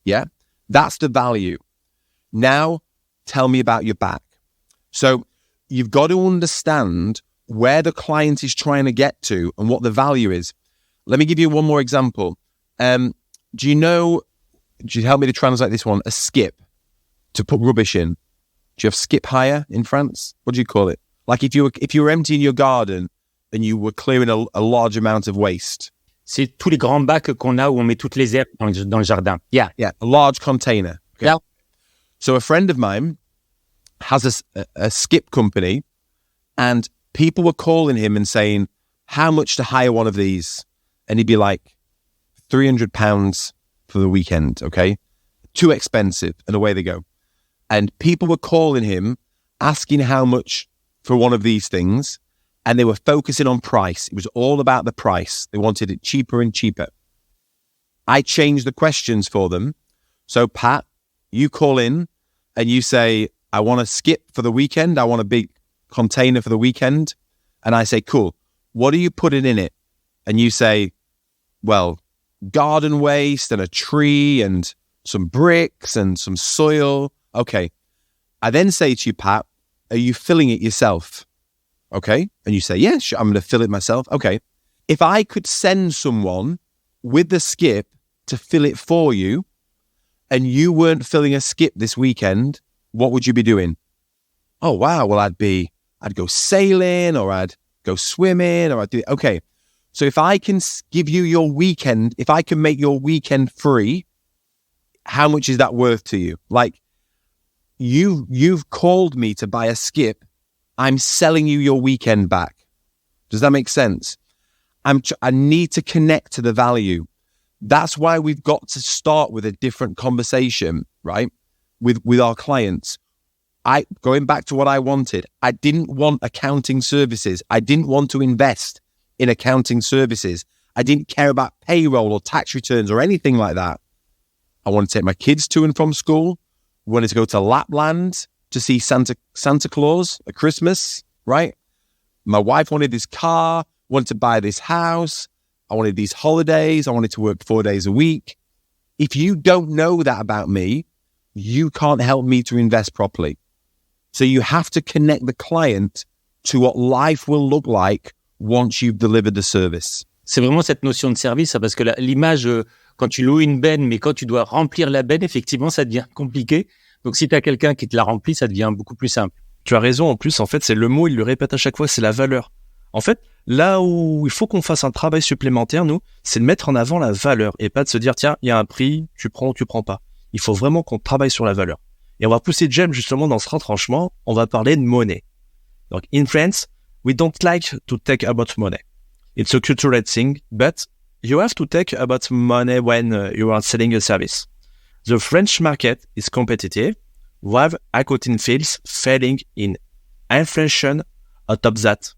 Speaker 2: Yeah, that's the value. Now, tell me about your back. So you've got to understand where the client is trying to get to and what the value is. Let me give you one more example. Do you help me to translate this one? A skip, to put rubbish in. Do you have skip hire in France? What do you call it? Like if you were emptying your garden and you were clearing a large amount of waste.
Speaker 3: C'est tous les grands bacs qu'on a où on met toutes les herbes dans le jardin. Yeah.
Speaker 2: Yeah, a large container.
Speaker 3: Okay. Yeah.
Speaker 2: So a friend of mine has a skip company and people were calling him and saying, how much to hire one of these? And he'd be like, £300 for the weekend, okay? Too expensive. And away they go. And people were calling him, asking how much for one of these things. And they were focusing on price. It was all about the price. They wanted it cheaper and cheaper. I changed the questions for them. So, Pat, you call in and you say, I want a skip for the weekend. I want a big container for the weekend. And I say, cool. What are you putting in it? And you say, well, garden waste and a tree and some bricks and some soil. Okay. I then say to you, Pat, are you filling it yourself? Okay. And you say, yes, sure, I'm going to fill it myself. Okay. If I could send someone with the skip to fill it for you and you weren't filling a skip this weekend, what would you be doing? Oh, wow. Well, I'd go sailing or I'd go swimming or I'd do, okay. So if I can give you your weekend, if I can make your weekend free, how much is that worth to you? Like you've called me to buy a skip. I'm selling you your weekend back. Does that make sense? I need to connect to the value. That's why we've got to start with a different conversation, right? With our clients. Going back to what I wanted, I didn't want accounting services. I didn't want to invest in accounting services. I didn't care about payroll or tax returns or anything like that. I wanted to take my kids to and from school. Wanted to go to Lapland to see Santa Claus at Christmas, right? My wife wanted this car, wanted to buy this house. I wanted these holidays. I wanted to work 4 days a week. If you don't know that about me, you can't help me to invest properly. So you have to connect the client to what life will look like once you've delivered the service.
Speaker 3: C'est vraiment cette notion de service, parce que l'image, quand tu loues une benne, mais quand tu dois remplir la benne, effectivement, ça devient compliqué. Donc, si tu as quelqu'un qui te la remplit, ça devient beaucoup plus simple.
Speaker 1: Tu as raison, en plus, en fait, c'est le mot, il le répète à chaque fois, c'est la valeur. En fait, là où il faut qu'on fasse un travail supplémentaire, nous, c'est de mettre en avant la valeur et pas de se dire, tiens, il y a un prix, tu prends ou tu prends pas. Il faut vraiment qu'on travaille sur la valeur. Et on va pousser James justement dans ce retranchement, on va parler de monnaie. Donc, in France, we don't like to talk about money. It's a cultural thing, but you have to talk about money when you are selling a service. The French market is competitive, with accounting fields failing in inflation on top that.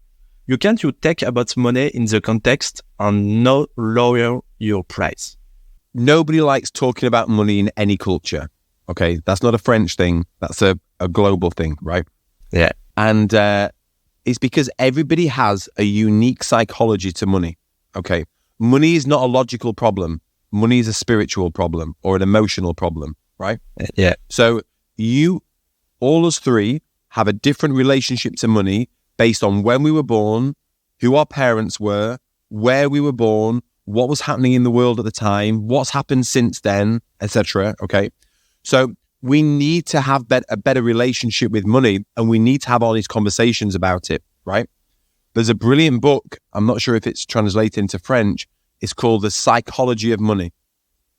Speaker 1: You can't talk about money in the context and not lower your price.
Speaker 2: Nobody likes talking about money in any culture. Okay, that's not a French thing. That's a global thing, right?
Speaker 1: Yeah.
Speaker 2: And it's because everybody has a unique psychology to money. Okay, money is not a logical problem. Money is a spiritual problem or an emotional problem, right?
Speaker 1: Yeah.
Speaker 2: So all us three, have a different relationship to money based on when we were born, who our parents were, where we were born, what was happening in the world at the time, what's happened since then, etc. Okay, so we need to have a better relationship with money, and we need to have all these conversations about it, right? There's a brilliant book, I'm not sure if it's translated into French, it's called The Psychology of Money.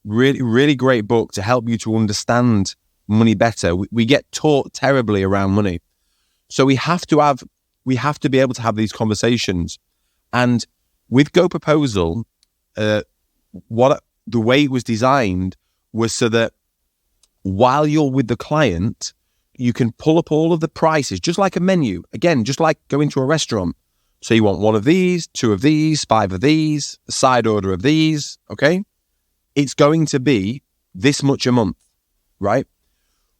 Speaker 2: Really, really great book to help you to understand money better. We get taught terribly around money. So we have to be able to have these conversations. And with GoProposal, the way it was designed was so that while you're with the client, you can pull up all of the prices, just like a menu. Again, just like going to a restaurant. So you want one of these, two of these, 5 of these, a side order of these, okay? It's going to be this much a month, right?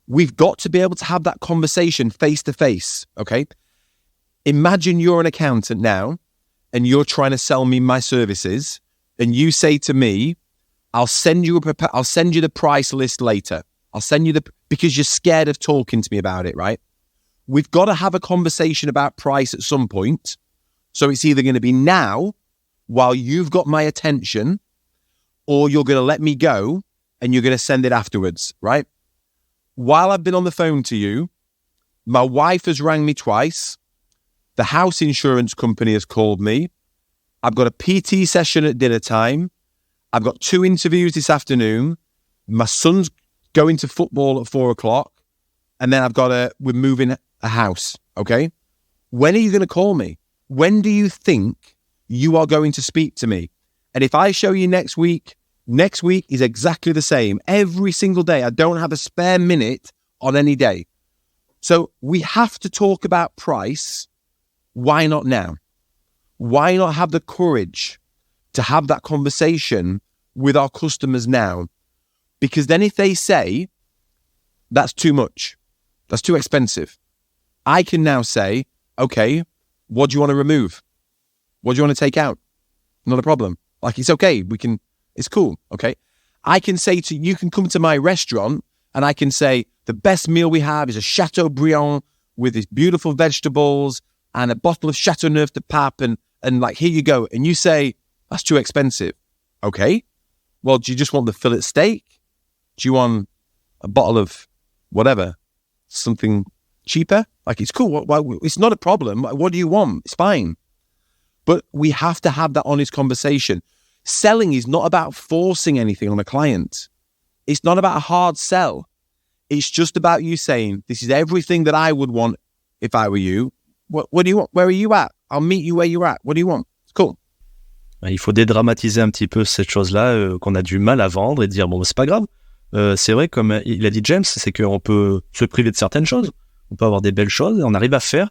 Speaker 2: We've got to be able to have that conversation face to face, okay? Imagine you're an accountant now and you're trying to sell me my services and you say to me, I'll send you the price list later. I'll send you because you're scared of talking to me about it, right? We've got to have a conversation about price at some point. So it's either going to be now, while you've got my attention, or you're going to let me go and you're going to send it afterwards, right? While I've been on the phone to you, my wife has rang me twice. The house insurance company has called me. I've got a PT session at dinner time. I've got 2 interviews this afternoon. My son's going to football at 4:00. And then we're moving a house, okay? When are you going to call me? When do you think you are going to speak to me. And if I show you next week is exactly the same. Every single day. I don't have a spare minute on any day. So we have to talk about price. Why not now? Why not have the courage to have that conversation with our customers now? Because then if they say, that's too much, that's too expensive, I can now say, okay, what do you want to remove? What do you want to take out? Not a problem. Like, it's okay. It's cool. Okay. I can say you can come to my restaurant and I can say, the best meal we have is a Chateaubriand with these beautiful vegetables and a bottle of Chateauneuf de Pape and like, here you go. And you say, that's too expensive. Okay. Well, do you just want the fillet steak? Do you want a bottle of whatever, something cheaper? Like, it's cool. It's not a problem. What do you want? It's fine. But we have to have that honest conversation. Selling is not about forcing anything on a client. It's not about a hard sell. It's just about you saying, this is everything that I would want if I were you. What do you want? Where are you at? I'll meet you where you're at. What do you want? It's cool.
Speaker 1: Il faut dédramatiser un petit peu cette chose-là qu'on a du mal à vendre et dire, bon, c'est pas grave. C'est vrai, comme il a dit James, c'est qu'on peut se priver de certaines choses. On peut avoir des belles choses et on arrive à faire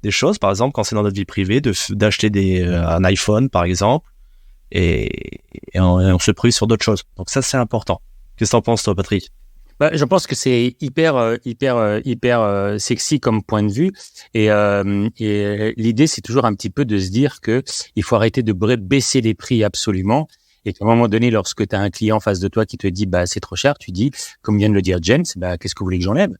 Speaker 1: des choses, par exemple, quand c'est dans notre vie privée, d'acheter un iPhone, par exemple, et on se prive sur d'autres choses. Donc ça, c'est important. Qu'est-ce que t'en penses, toi, Patrick?
Speaker 3: Je pense que c'est hyper sexy comme point de vue et l'idée c'est toujours un petit peu de se dire que il faut arrêter de baisser les prix absolument et qu'à un moment donné lorsque tu as un client en face de toi qui te dit c'est trop cher, tu dis comme vient de le dire James, qu'est-ce que vous voulez que j'enlève?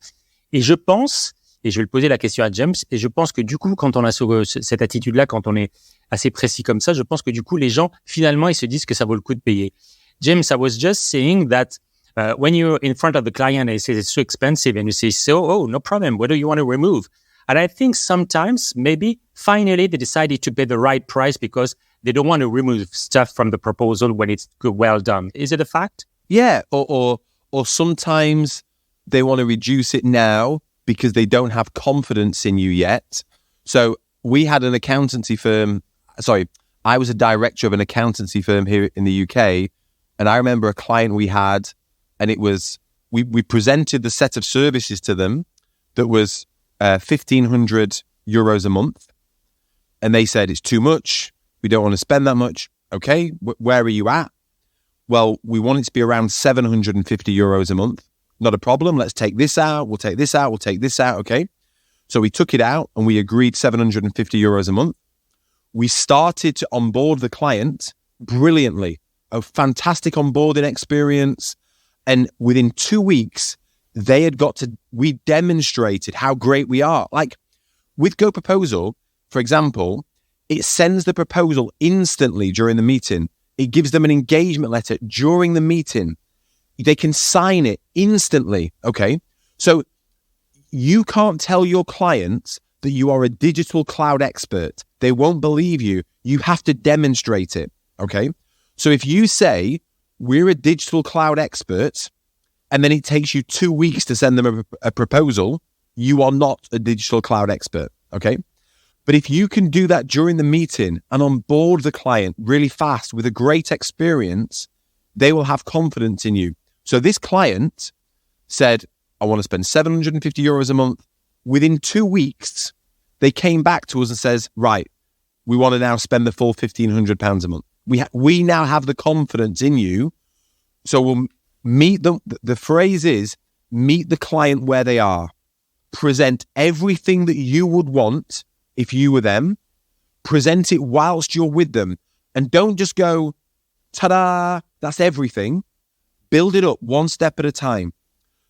Speaker 3: Et je pense, et je vais le poser la question à James, et je pense que du coup quand on a cette attitude-là, quand on est assez précis comme ça, je pense que du coup les gens finalement ils se disent que ça vaut le coup de payer. James, I was just saying that when you're in front of the client and he says it's too expensive and you say, no problem. What do you want to remove? And I think sometimes maybe finally they decided to pay the right price because they don't want to remove stuff from the proposal when it's well done. Is it a fact?
Speaker 2: Yeah. Or sometimes they want to reduce it now because they don't have confidence in you yet. So we had an accountancy firm. Sorry, I was a director of an accountancy firm here in the UK. And I remember a client we had, and it was, we presented the set of services to them that was 1,500 euros a month. And they said, it's too much. We don't want to spend that much. Okay, where are you at? Well, we want it to be around 750 euros a month. Not a problem. Let's take this out. We'll take this out. We'll take this out. Okay. So we took it out and we agreed 750 euros a month. We started to onboard the client brilliantly. A fantastic onboarding experience. And within 2 weeks, we demonstrated how great we are. Like with GoProposal, for example, it sends the proposal instantly during the meeting. It gives them an engagement letter during the meeting. They can sign it instantly. Okay. So you can't tell your clients that you are a digital cloud expert. They won't believe you. You have to demonstrate it. Okay. So if you say, we're a digital cloud expert, and then it takes you 2 weeks to send them a proposal, you are not a digital cloud expert, okay? But if you can do that during the meeting and onboard the client really fast with a great experience, they will have confidence in you. So this client said, I want to spend 750 euros a month. Within 2 weeks, they came back to us and says, right, we want to now spend the full £1,500 a month. We now have the confidence in you. So we'll meet them. The phrase is, meet the client where they are. Present everything that you would want if you were them. Present it whilst you're with them. And don't just go, ta-da, that's everything. Build it up one step at a time.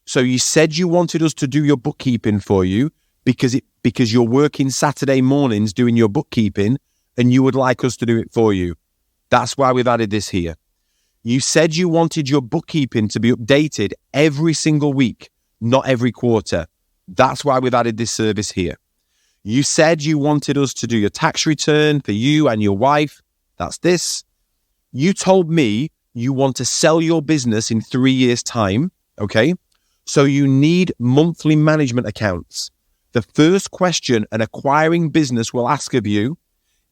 Speaker 2: So you said you wanted us to do your bookkeeping for you because you're working Saturday mornings doing your bookkeeping and you would like us to do it for you. That's why we've added this here. You said you wanted your bookkeeping to be updated every single week, not every quarter. That's why we've added this service here. You said you wanted us to do your tax return for you and your wife. That's this. You told me you want to sell your business in 3 years' time, okay? So you need monthly management accounts. The first question an acquiring business will ask of you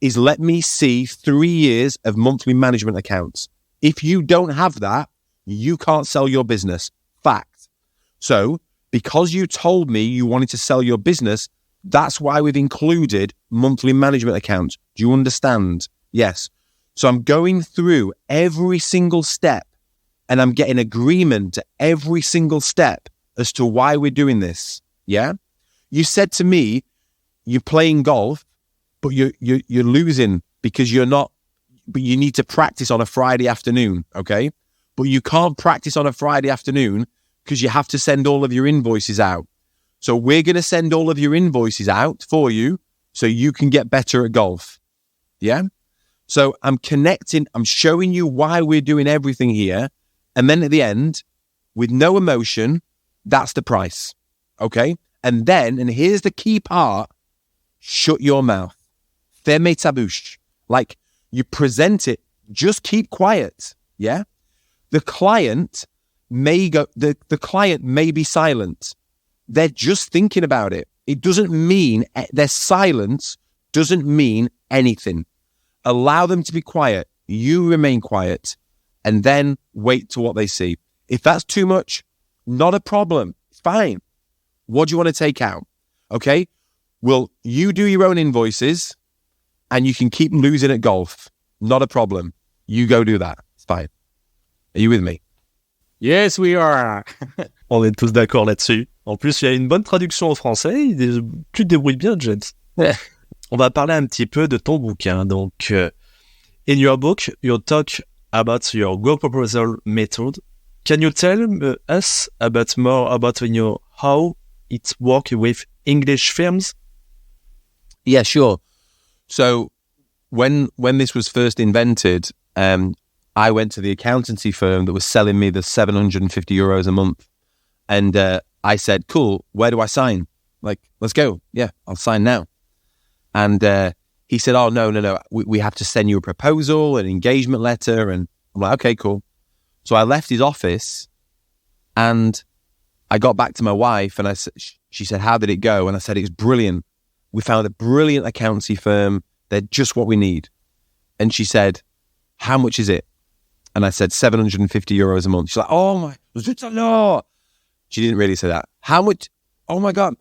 Speaker 2: is let me see 3 years of monthly management accounts. If you don't have that, you can't sell your business. Fact. So because you told me you wanted to sell your business, that's why we've included monthly management accounts. Do you understand? Yes. So I'm going through every single step and I'm getting agreement to every single step as to why we're doing this. Yeah. You said to me, you're playing golf, but you're losing because you're not, but you need to practice on a Friday afternoon. Okay. But you can't practice on a Friday afternoon because you have to send all of your invoices out. So we're going to send all of your invoices out for you so you can get better at golf. Yeah. So I'm connecting, I'm showing you why we're doing everything here. And then at the end, with no emotion, that's the price. Okay. And then, and here's the key part, shut your mouth. Ferme ta bouche. Like you present it, just keep quiet. Yeah. The client may go, the client may be silent. They're just thinking about it. It doesn't mean, their silence doesn't mean anything. Allow them to be quiet. You remain quiet and then wait to what they see. If that's too much, not a problem. It's fine. What do you want to take out? Okay. Well, you do your own invoices and you can keep losing at golf. Not a problem. You go do that. It's fine. Are you with me?
Speaker 3: Yes, we are.
Speaker 1: On est tous d'accord là-dessus. En plus, il y a une bonne traduction au français. Tu te débrouilles bien, James. On va parler un petit peu de ton bouquin. Donc, in your book, you talk about your GoProposal method. Can you tell us more about how it works with English firms?
Speaker 2: Yeah, sure. So when this was first invented, I went to the accountancy firm that was selling me the €750 a month. And I said, cool, where do I sign? Like, let's go. Yeah, I'll sign now. And he said, oh, no. We have to send you a proposal, an engagement letter. And I'm like, okay, cool. So I left his office and I got back to my wife and she said, how did it go? And I said, it was brilliant. We found a brilliant accountancy firm. They're just what we need. And she said, how much is it? And I said, €750 a month. She's like, oh my, it's a lot. She didn't really say that. How much? Oh my God.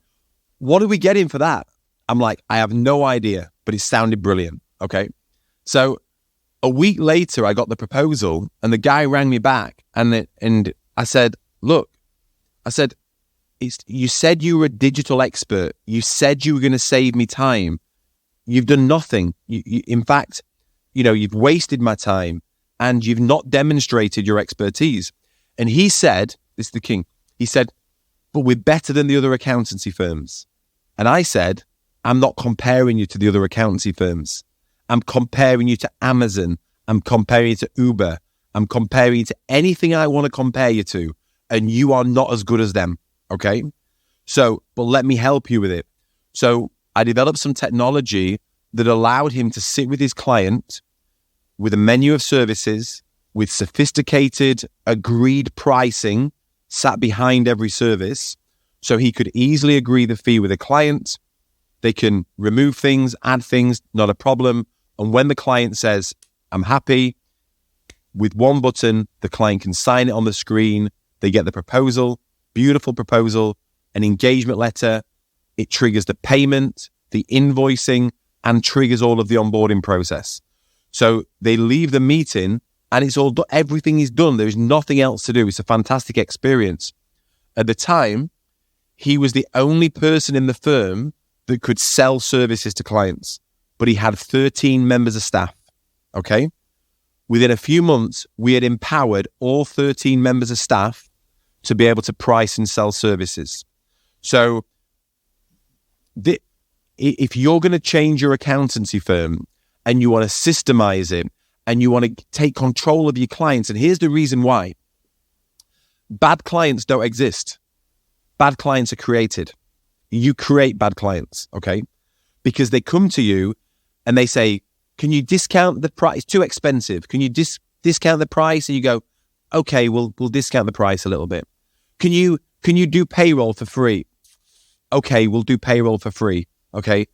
Speaker 2: What are we getting for that? I'm like, I have no idea, but it sounded brilliant. Okay. So a week later, I got the proposal and the guy rang me back and I said, look, you said you were a digital expert. You said you were going to save me time. You've done nothing. In fact, you've wasted my time and you've not demonstrated your expertise. And he said, this is the king. He said, but we're better than the other accountancy firms. And I said, I'm not comparing you to the other accountancy firms. I'm comparing you to Amazon. I'm comparing you to Uber. I'm comparing you to anything I want to compare you to. And you are not as good as them. Okay. So, but let me help you with it. So I developed some technology that allowed him to sit with his client with a menu of services, with sophisticated agreed pricing sat behind every service. So he could easily agree the fee with a client. They can remove things, add things, not a problem. And when the client says, I'm happy, with one button, the client can sign it on the screen. They get the proposal, beautiful proposal, an engagement letter. It triggers the payment, the invoicing, and triggers all of the onboarding process. So they leave the meeting and it's all done. Everything is done. There's nothing else to do. It's a fantastic experience. At the time, he was the only person in the firm that could sell services to clients, but he had 13 members of staff. Okay. Within a few months, we had empowered all 13 members of staff to be able to price and sell services. So if you're going to change your accountancy firm and you want to systemize it and you want to take control of your clients, and here's the reason why. Bad clients don't exist. Bad clients are created. You create bad clients, okay? Because they come to you and they say, can you discount the price? It's too expensive. Can you discount the price? And you go, okay, we'll discount the price a little bit. Can you do payroll for free? Okay, we'll do payroll for free. Okay.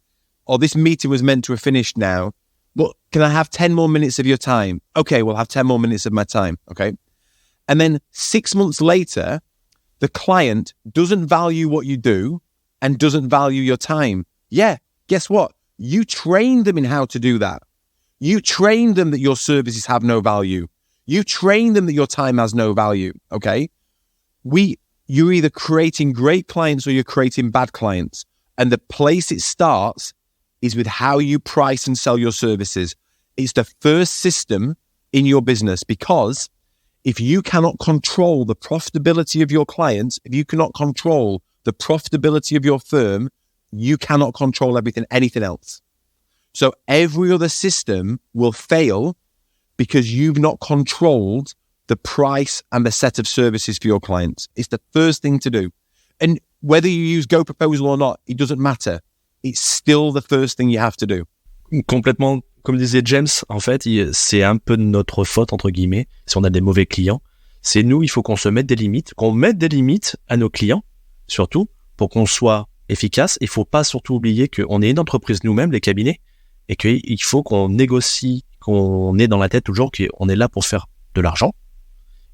Speaker 2: Or this meeting was meant to have finished now. But can I have 10 more minutes of your time? Okay, we'll have 10 more minutes of my time, okay? And then 6 months later, the client doesn't value what you do and doesn't value your time. Yeah, guess what? You trained them in how to do that. You trained them that your services have no value. You trained them that your time has no value, okay? You're either creating great clients or you're creating bad clients. And the place it starts is with how you price and sell your services. It's the first system in your business, because if you cannot control the profitability of your clients, if you cannot control the profitability of your firm, you cannot control anything else. So every other system will fail because you've not controlled the price and the set of services for your clients. It's the first thing to do. And whether you use GoProposal or not, it doesn't matter. It's still the first thing you have to do.
Speaker 1: Complètement, comme disait James, en fait, c'est un peu de notre faute, entre guillemets, si on a des mauvais clients. C'est nous, il faut qu'on se mette des limites, qu'on mette des limites à nos clients, surtout, pour qu'on soit efficace. Il ne faut pas surtout oublier qu'on est une entreprise nous-mêmes, les cabinets, et qu'il faut qu'on négocie, qu'on ait dans la tête toujours qu'on est là pour faire de l'argent.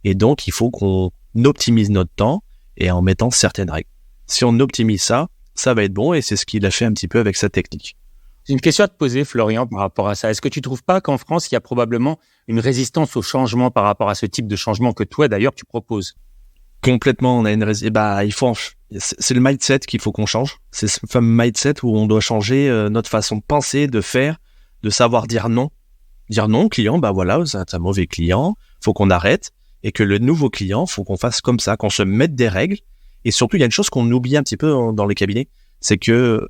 Speaker 1: Et donc, il faut qu'on optimise notre temps et en mettant certaines règles. Si on optimise ça, ça va être bon, et c'est ce qu'il a fait un petit peu avec sa technique.
Speaker 3: J'ai une question à te poser, Florian, par rapport à ça. Est-ce que tu trouves pas qu'en France, il y a probablement une résistance au changement par rapport à ce type de changement que toi, d'ailleurs, tu proposes?
Speaker 1: Complètement, on a une c'est le mindset qu'il faut qu'on change. C'est ce fameux mindset où on doit changer notre façon de penser, de faire, de savoir dire non. Dire non au client, voilà, c'est un mauvais client, faut qu'on arrête, et que le nouveau client, faut qu'on fasse comme ça, qu'on se mette des règles. Et surtout, il y a une chose qu'on oublie un petit peu dans les cabinets, c'est que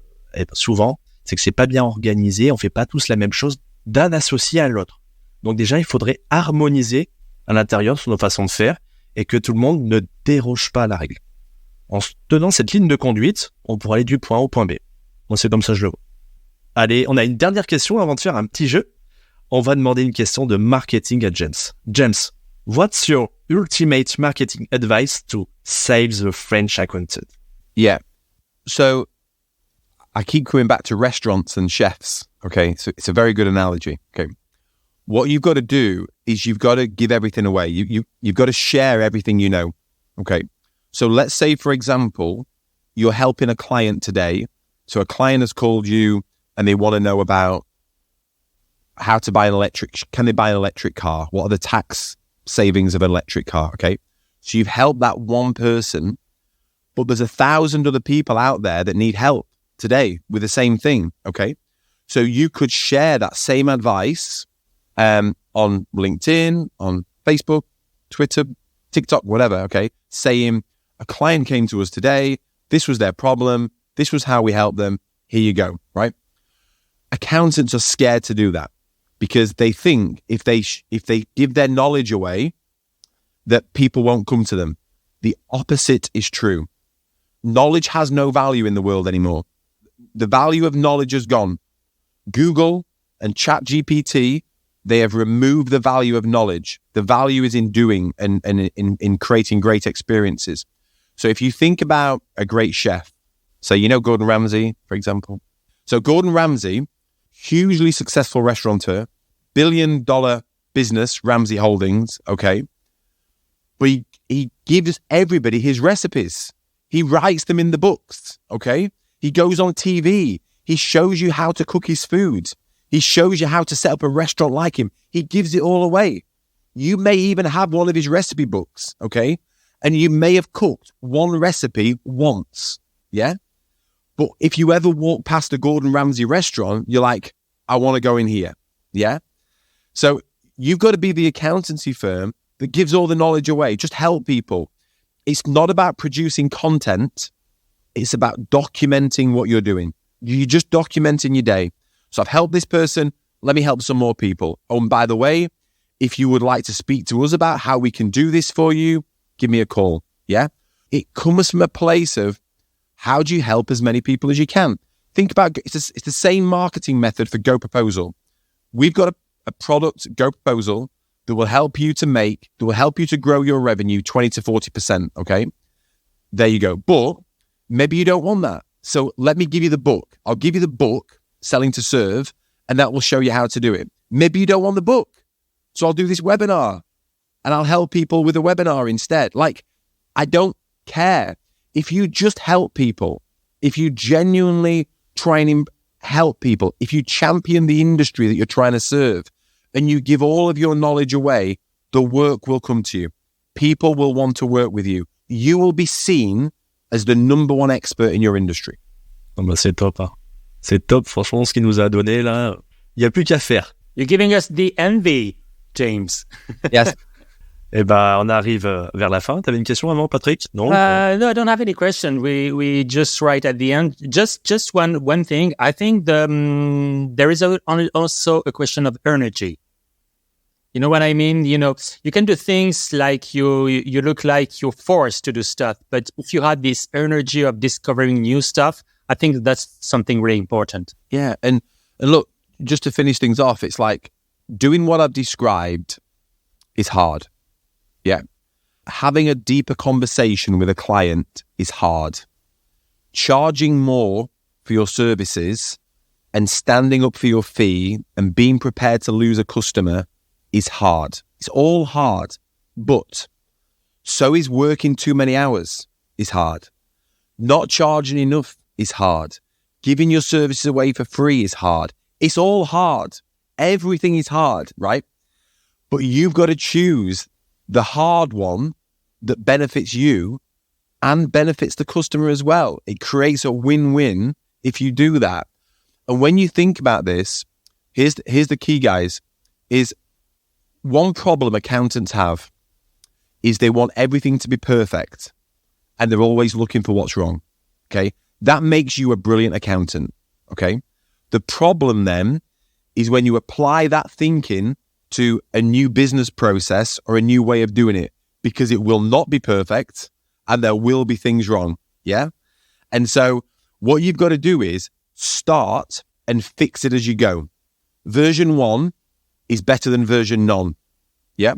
Speaker 1: souvent, c'est que c'est pas bien organisé, on fait pas tous la même chose d'un associé à l'autre. Donc déjà, il faudrait harmoniser à l'intérieur sur nos façons de faire et que tout le monde ne déroge pas à la règle. En se tenant cette ligne de conduite, on pourra aller du point A au point B. Moi, c'est comme ça que je le vois. Allez, on a une dernière question avant de faire un petit jeu. On va demander une question de marketing à James. James, what's your ultimate marketing advice to save the French accountant?
Speaker 2: Yeah. So I keep coming back to restaurants and chefs. Okay. So it's a very good analogy. Okay. What you've got to do is you've got to give everything away. You've got to share everything you know. Okay. So let's say, for example, you're helping a client today. So a client has called you and they want to know about how to buy can they buy an electric car? What are the tax savings of an electric car? Okay. So you've helped that one person, but there's 1,000 other people out there that need help today with the same thing. Okay. So you could share that same advice on LinkedIn, on Facebook, Twitter, TikTok, whatever. Okay. Saying a client came to us today. This was their problem. This was how we helped them. Here you go. Right. Accountants are scared to do that because they think if they give their knowledge away, that people won't come to them. The opposite is true. Knowledge has no value in the world anymore. The value of knowledge has gone. Google and ChatGPT, they have removed the value of knowledge. The value is in doing and in creating great experiences. So if you think about a great chef, so you know Gordon Ramsay, for example. So Gordon Ramsay, hugely successful restaurateur, $1 billion business, Ramsay Holdings, okay? But he gives everybody his recipes. He writes them in the books, okay? He goes on TV. He shows you how to cook his food. He shows you how to set up a restaurant like him. He gives it all away. You may even have one of his recipe books, okay? And you may have cooked one recipe once, yeah? But if you ever walk past a Gordon Ramsay restaurant, you're like, I want to go in here, yeah? So you've got to be the accountancy firm that gives all the knowledge away. Just help people. It's not about producing content. It's about documenting what you're doing. You're just documenting your day. So I've helped this person. Let me help some more people. Oh, and by the way, if you would like to speak to us about how we can do this for you, give me a call. Yeah. It comes from a place of how do you help as many people as you can? Think about it's the same marketing method for GoProposal. We've got a product, GoProposal, that will help you to grow your revenue 20 to 40%. Okay. There you go. But maybe you don't want that. So let me give you the book. I'll give you the book, Selling to Serve, and that will show you how to do it. Maybe you don't want the book. So I'll do this webinar and I'll help people with a webinar instead. Like, I don't care. If you just help people, if you genuinely try and help people, if you champion the industry that you're trying to serve and you give all of your knowledge away, the work will come to you. People will want to work with you. You will be seen as the number one expert in your industry.
Speaker 1: Oh bah c'est top, hein. C'est top, franchement, ce qu'il nous a donné là. Il n'y a plus qu'à faire.
Speaker 3: You're giving us the envy, James.
Speaker 2: Yes.
Speaker 1: Eh ben, on arrive vers la fin. Tu avais une question avant, Patrick? Non?
Speaker 3: No, I don't have any question. We just right at the end. Just one thing. I think there is also a question of energy. You know what I mean? You know, you can do things like you look like you're forced to do stuff, but if you had this energy of discovering new stuff, I think that's something really important.
Speaker 2: Yeah, and look, just to finish things off, it's like doing what I've described is hard. Yeah. Having a deeper conversation with a client is hard. Charging more for your services and standing up for your fee and being prepared to lose a customer is hard. It's all hard. But so is working too many hours is hard. Not charging enough is hard. Giving your services away for free is hard. It's all hard. Everything is hard, right? But you've got to choose the hard one that benefits you and benefits the customer as well. It creates a win-win if you do that. And when you think about this, here's the key, guys, is one problem accountants have is they want everything to be perfect and they're always looking for what's wrong, okay? That makes you a brilliant accountant, okay? The problem then is when you apply that thinking to a new business process or a new way of doing it, because it will not be perfect and there will be things wrong, yeah? And so what you've got to do is start and fix it as you go. Version 1 is better than version none, yeah?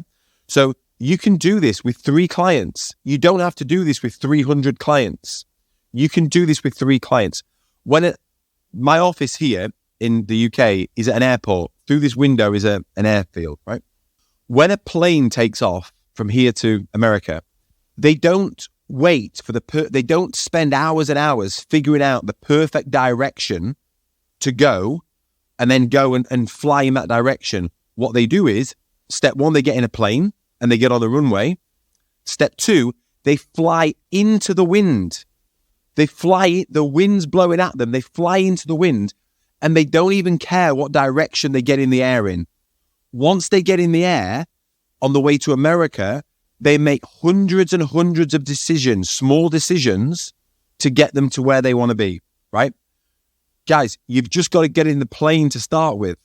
Speaker 2: So you can do this with 3 clients. You don't have to do this with 300 clients. You can do this with 3 clients. My office here in the UK is at an airport. Through this window is an airfield, right? When a plane takes off from here to America, they don't wait for they don't spend hours and hours figuring out the perfect direction to go and then go and fly in that direction. What they do is, step 1, they get in a plane and they get on the runway. Step 2, they fly into the wind. The wind's blowing at them. They fly into the wind and they don't even care what direction they get in the air in. Once they get in the air, on the way to America, they make hundreds and hundreds of decisions, small decisions, to get them to where they want to be, right? Guys, you've just got to get in the plane to start with.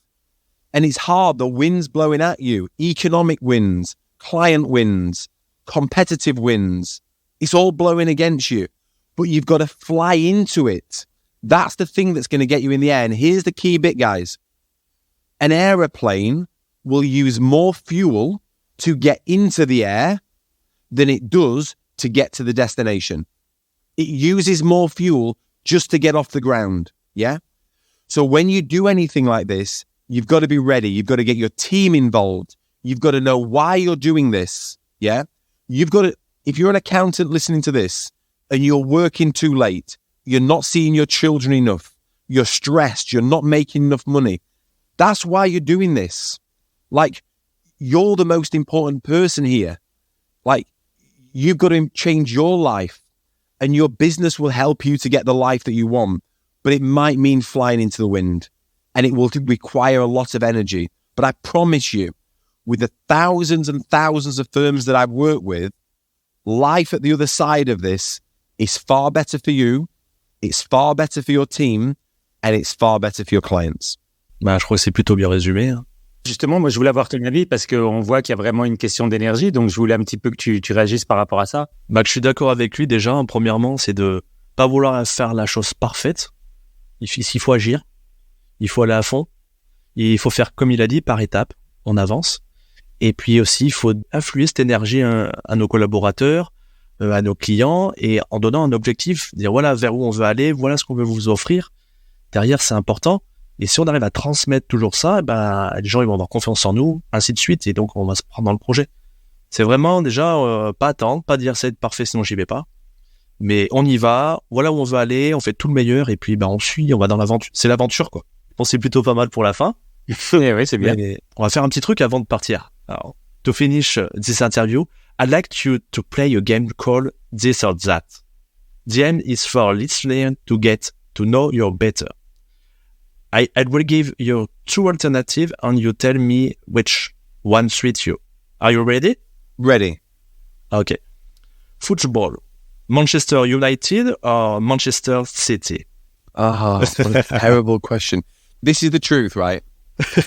Speaker 2: And it's hard. The wind's blowing at you. Economic winds, client winds, competitive winds. It's all blowing against you. But you've got to fly into it. That's the thing that's going to get you in the air. And here's the key bit, guys. An aeroplane will use more fuel to get into the air than it does to get to the destination. It uses more fuel just to get off the ground, yeah? So when you do anything like this, you've got to be ready. You've got to get your team involved. You've got to know why you're doing this, yeah? You've got to, if you're an accountant listening to this and you're working too late, you're not seeing your children enough, you're stressed, you're not making enough money, that's why you're doing this. Like, you're the most important person here. Like, you've got to change your life and your business will help you to get the life that you want. But it might mean flying into the wind and it will require a lot of energy. But I promise you, with the thousands and thousands of firms that I've worked with, life at the other side of this is far better for you, it's far better for your team, and it's far better for your clients.
Speaker 1: Bah, je crois que c'est plutôt bien résumé, hein.
Speaker 3: Justement, moi, je voulais avoir ton avis parce qu'on voit qu'il y a vraiment une question d'énergie. Donc, je voulais un petit peu que tu réagisses par rapport à ça.
Speaker 1: Bah, je suis d'accord avec lui déjà. Premièrement, c'est de pas vouloir faire la chose parfaite. Il faut agir. Il faut aller à fond. Et il faut faire, comme il a dit, par étapes. On avance. Et puis aussi, il faut influer cette énergie à nos collaborateurs, à nos clients, et en donnant un objectif, dire voilà vers où on veut aller, voilà ce qu'on veut vous offrir. Derrière, c'est important. Et si on arrive à transmettre toujours ça, les gens ils vont avoir confiance en nous, ainsi de suite, et donc on va se prendre dans le projet. C'est vraiment déjà pas attendre, pas dire c'est parfait sinon j'y vais pas. Mais on y va, voilà où on veut aller, on fait tout le meilleur, et puis on suit, on va dans l'aventure. C'est l'aventure, quoi. Je pense que c'est plutôt pas mal pour la fin.
Speaker 3: Oui, c'est bien.
Speaker 1: Mais on va faire un petit truc avant de partir. Alors, to finish this interview, I'd like you to play a game called This or That. The aim is for listeners to get to know you better. I will give you 2 alternatives and you tell me which one suits you. Are you ready?
Speaker 2: Ready.
Speaker 1: Okay. Football. Manchester United or Manchester City?
Speaker 2: Oh, what a terrible question. This is the truth, right?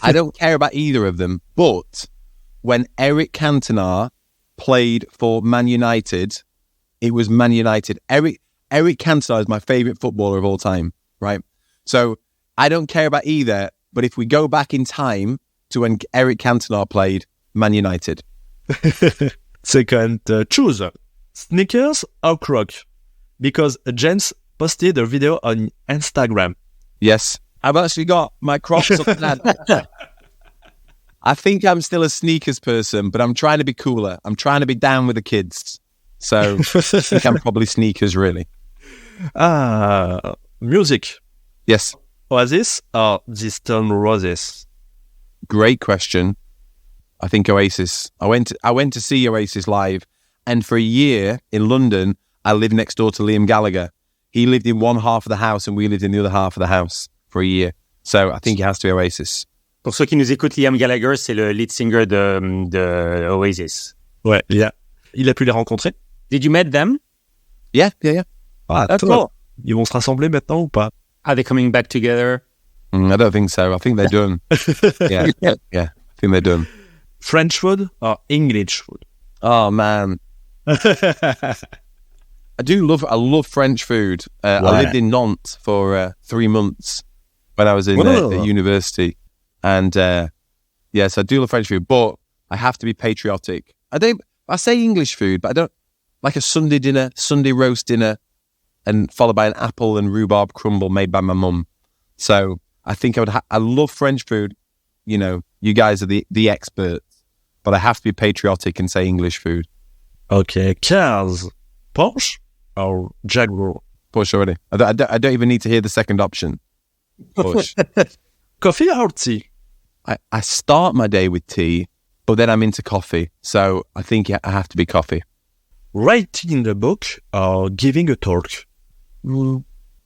Speaker 2: I don't care about either of them, but when Eric Cantona played for Man United, it was Man United. Eric Cantona is my favourite footballer of all time, right? So I don't care about either, but if we go back in time to when Eric Cantona played Man United.
Speaker 1: Second, choose sneakers or Crocs? Because James posted a video on Instagram.
Speaker 2: Yes, I've actually got my Crocs up now. I think I'm still a sneakers person, but I'm trying to be cooler. I'm trying to be down with the kids. So I think I'm probably sneakers, really.
Speaker 1: Music.
Speaker 2: Yes.
Speaker 1: Oasis or the Stone Roses?
Speaker 2: Great question. I think Oasis. I went to see Oasis live, and for a year in London, I lived next door to Liam Gallagher. He lived in one half of the house, and we lived in the other half of the house for a year. So I think it has to be Oasis.
Speaker 3: Pour ceux qui nous écoutent, Liam Gallagher, c'est le lead singer de Oasis.
Speaker 1: Ouais, il a pu les rencontrer.
Speaker 3: Did you meet them?
Speaker 2: Yeah.
Speaker 1: Ah,
Speaker 3: That's cool.
Speaker 1: Ils vont se rassembler maintenant ou pas?
Speaker 3: Are they coming back together?
Speaker 2: I don't think so. I think they're done. Yeah. I think they're done.
Speaker 1: French food or English food?
Speaker 2: Oh man, I love French food. I lived in Nantes for 3 months when I was in at university, and yes, I do love French food. But I have to be patriotic. I say English food, but I don't like a Sunday dinner, Sunday roast dinner, and followed by an apple and rhubarb crumble made by my mum. So I think I love French food. You know, you guys are the experts, but I have to be patriotic and say English food.
Speaker 1: Okay, cars, Porsche or Jaguar?
Speaker 2: Porsche already. I don't even need to hear the second option. Porsche.
Speaker 1: Coffee or tea?
Speaker 2: I start my day with tea, but then I'm into coffee. So I think I have to be coffee.
Speaker 1: Writing a book or giving a talk?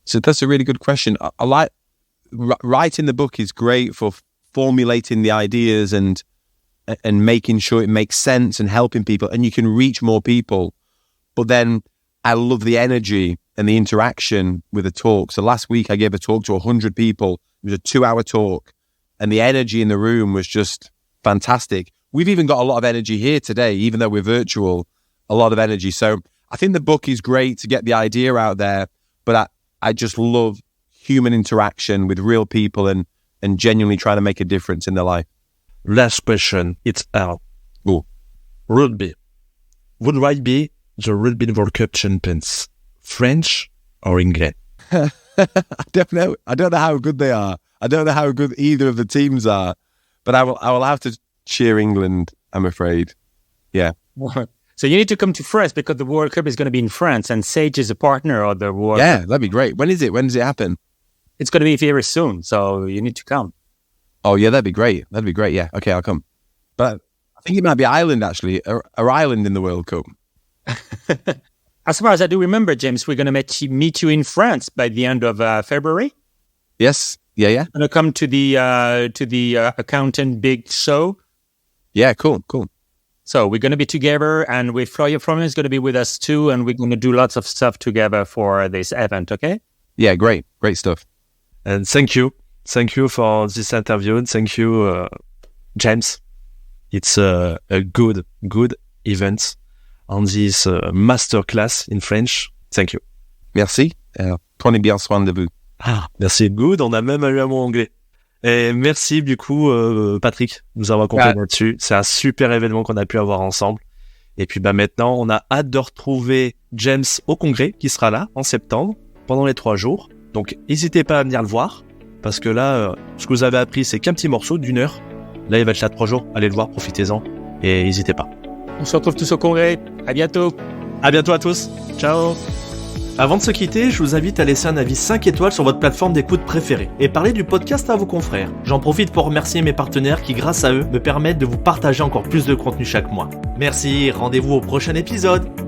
Speaker 2: So that's a really good question. I like writing the book is great for formulating the ideas and making sure it makes sense and helping people, and you can reach more people. But then I love the energy and the interaction with a talk. So last week I gave a talk to 100 people. It was a 2-hour talk, and the energy in the room was just fantastic. We've even got a lot of energy here today, even though we're virtual, a lot of energy. So I think the book is great to get the idea out there, but I just love human interaction with real people and genuinely trying to make a difference in their life.
Speaker 1: Last question, it's out. Rugby. Would I be the Rugby World Cup champions, French or England?
Speaker 2: I don't know. I don't know how good they are. I don't know how good either of the teams are, but I will have to cheer England, I'm afraid. Yeah.
Speaker 3: So you need to come to France because the World Cup is going to be in France and Sage is a partner of the World Cup.
Speaker 2: Yeah, that'd be great. When is it? When does it happen?
Speaker 3: It's going to be very soon, so you need to come.
Speaker 2: Oh, yeah, that'd be great. That'd be great. Yeah, okay, I'll come. But I think it might be Ireland, actually, or Ireland in the World Cup.
Speaker 3: As far as I do remember, James, we're going to meet you in France by the end of February.
Speaker 2: Yes. Yeah.
Speaker 3: Going to come to the accountant big show.
Speaker 2: Yeah, cool.
Speaker 3: So we're going to be together, and with Florian is going to be with us too, and we're going to do lots of stuff together for this event, okay?
Speaker 2: Yeah, great stuff.
Speaker 1: And thank you for this interview, and thank you, James. It's a good event on this masterclass in French. Thank you.
Speaker 2: Merci. Prenez bien soin de vous.
Speaker 1: Merci. Good. On a même eu un mot anglais. Et merci du coup, Patrick, de nous avoir accompagné là-dessus. C'est un super événement qu'on a pu avoir ensemble. Et puis maintenant, on a hâte de retrouver James au congrès qui sera là en septembre pendant les 3 jours. Donc n'hésitez pas à venir le voir. parce que là, ce que vous avez appris, c'est qu'un petit morceau d'1 heure. Là, il va être là 3 jours. Allez le voir, profitez-en et n'hésitez pas.
Speaker 3: On se retrouve tous au congrès. À bientôt.
Speaker 1: À bientôt à tous. Ciao. Avant de se quitter, je vous invite à laisser un avis 5 étoiles sur votre plateforme d'écoute préférée et parler du podcast à vos confrères. J'en profite pour remercier mes partenaires qui, grâce à eux, me permettent de vous partager encore plus de contenu chaque mois. Merci, rendez-vous au prochain épisode.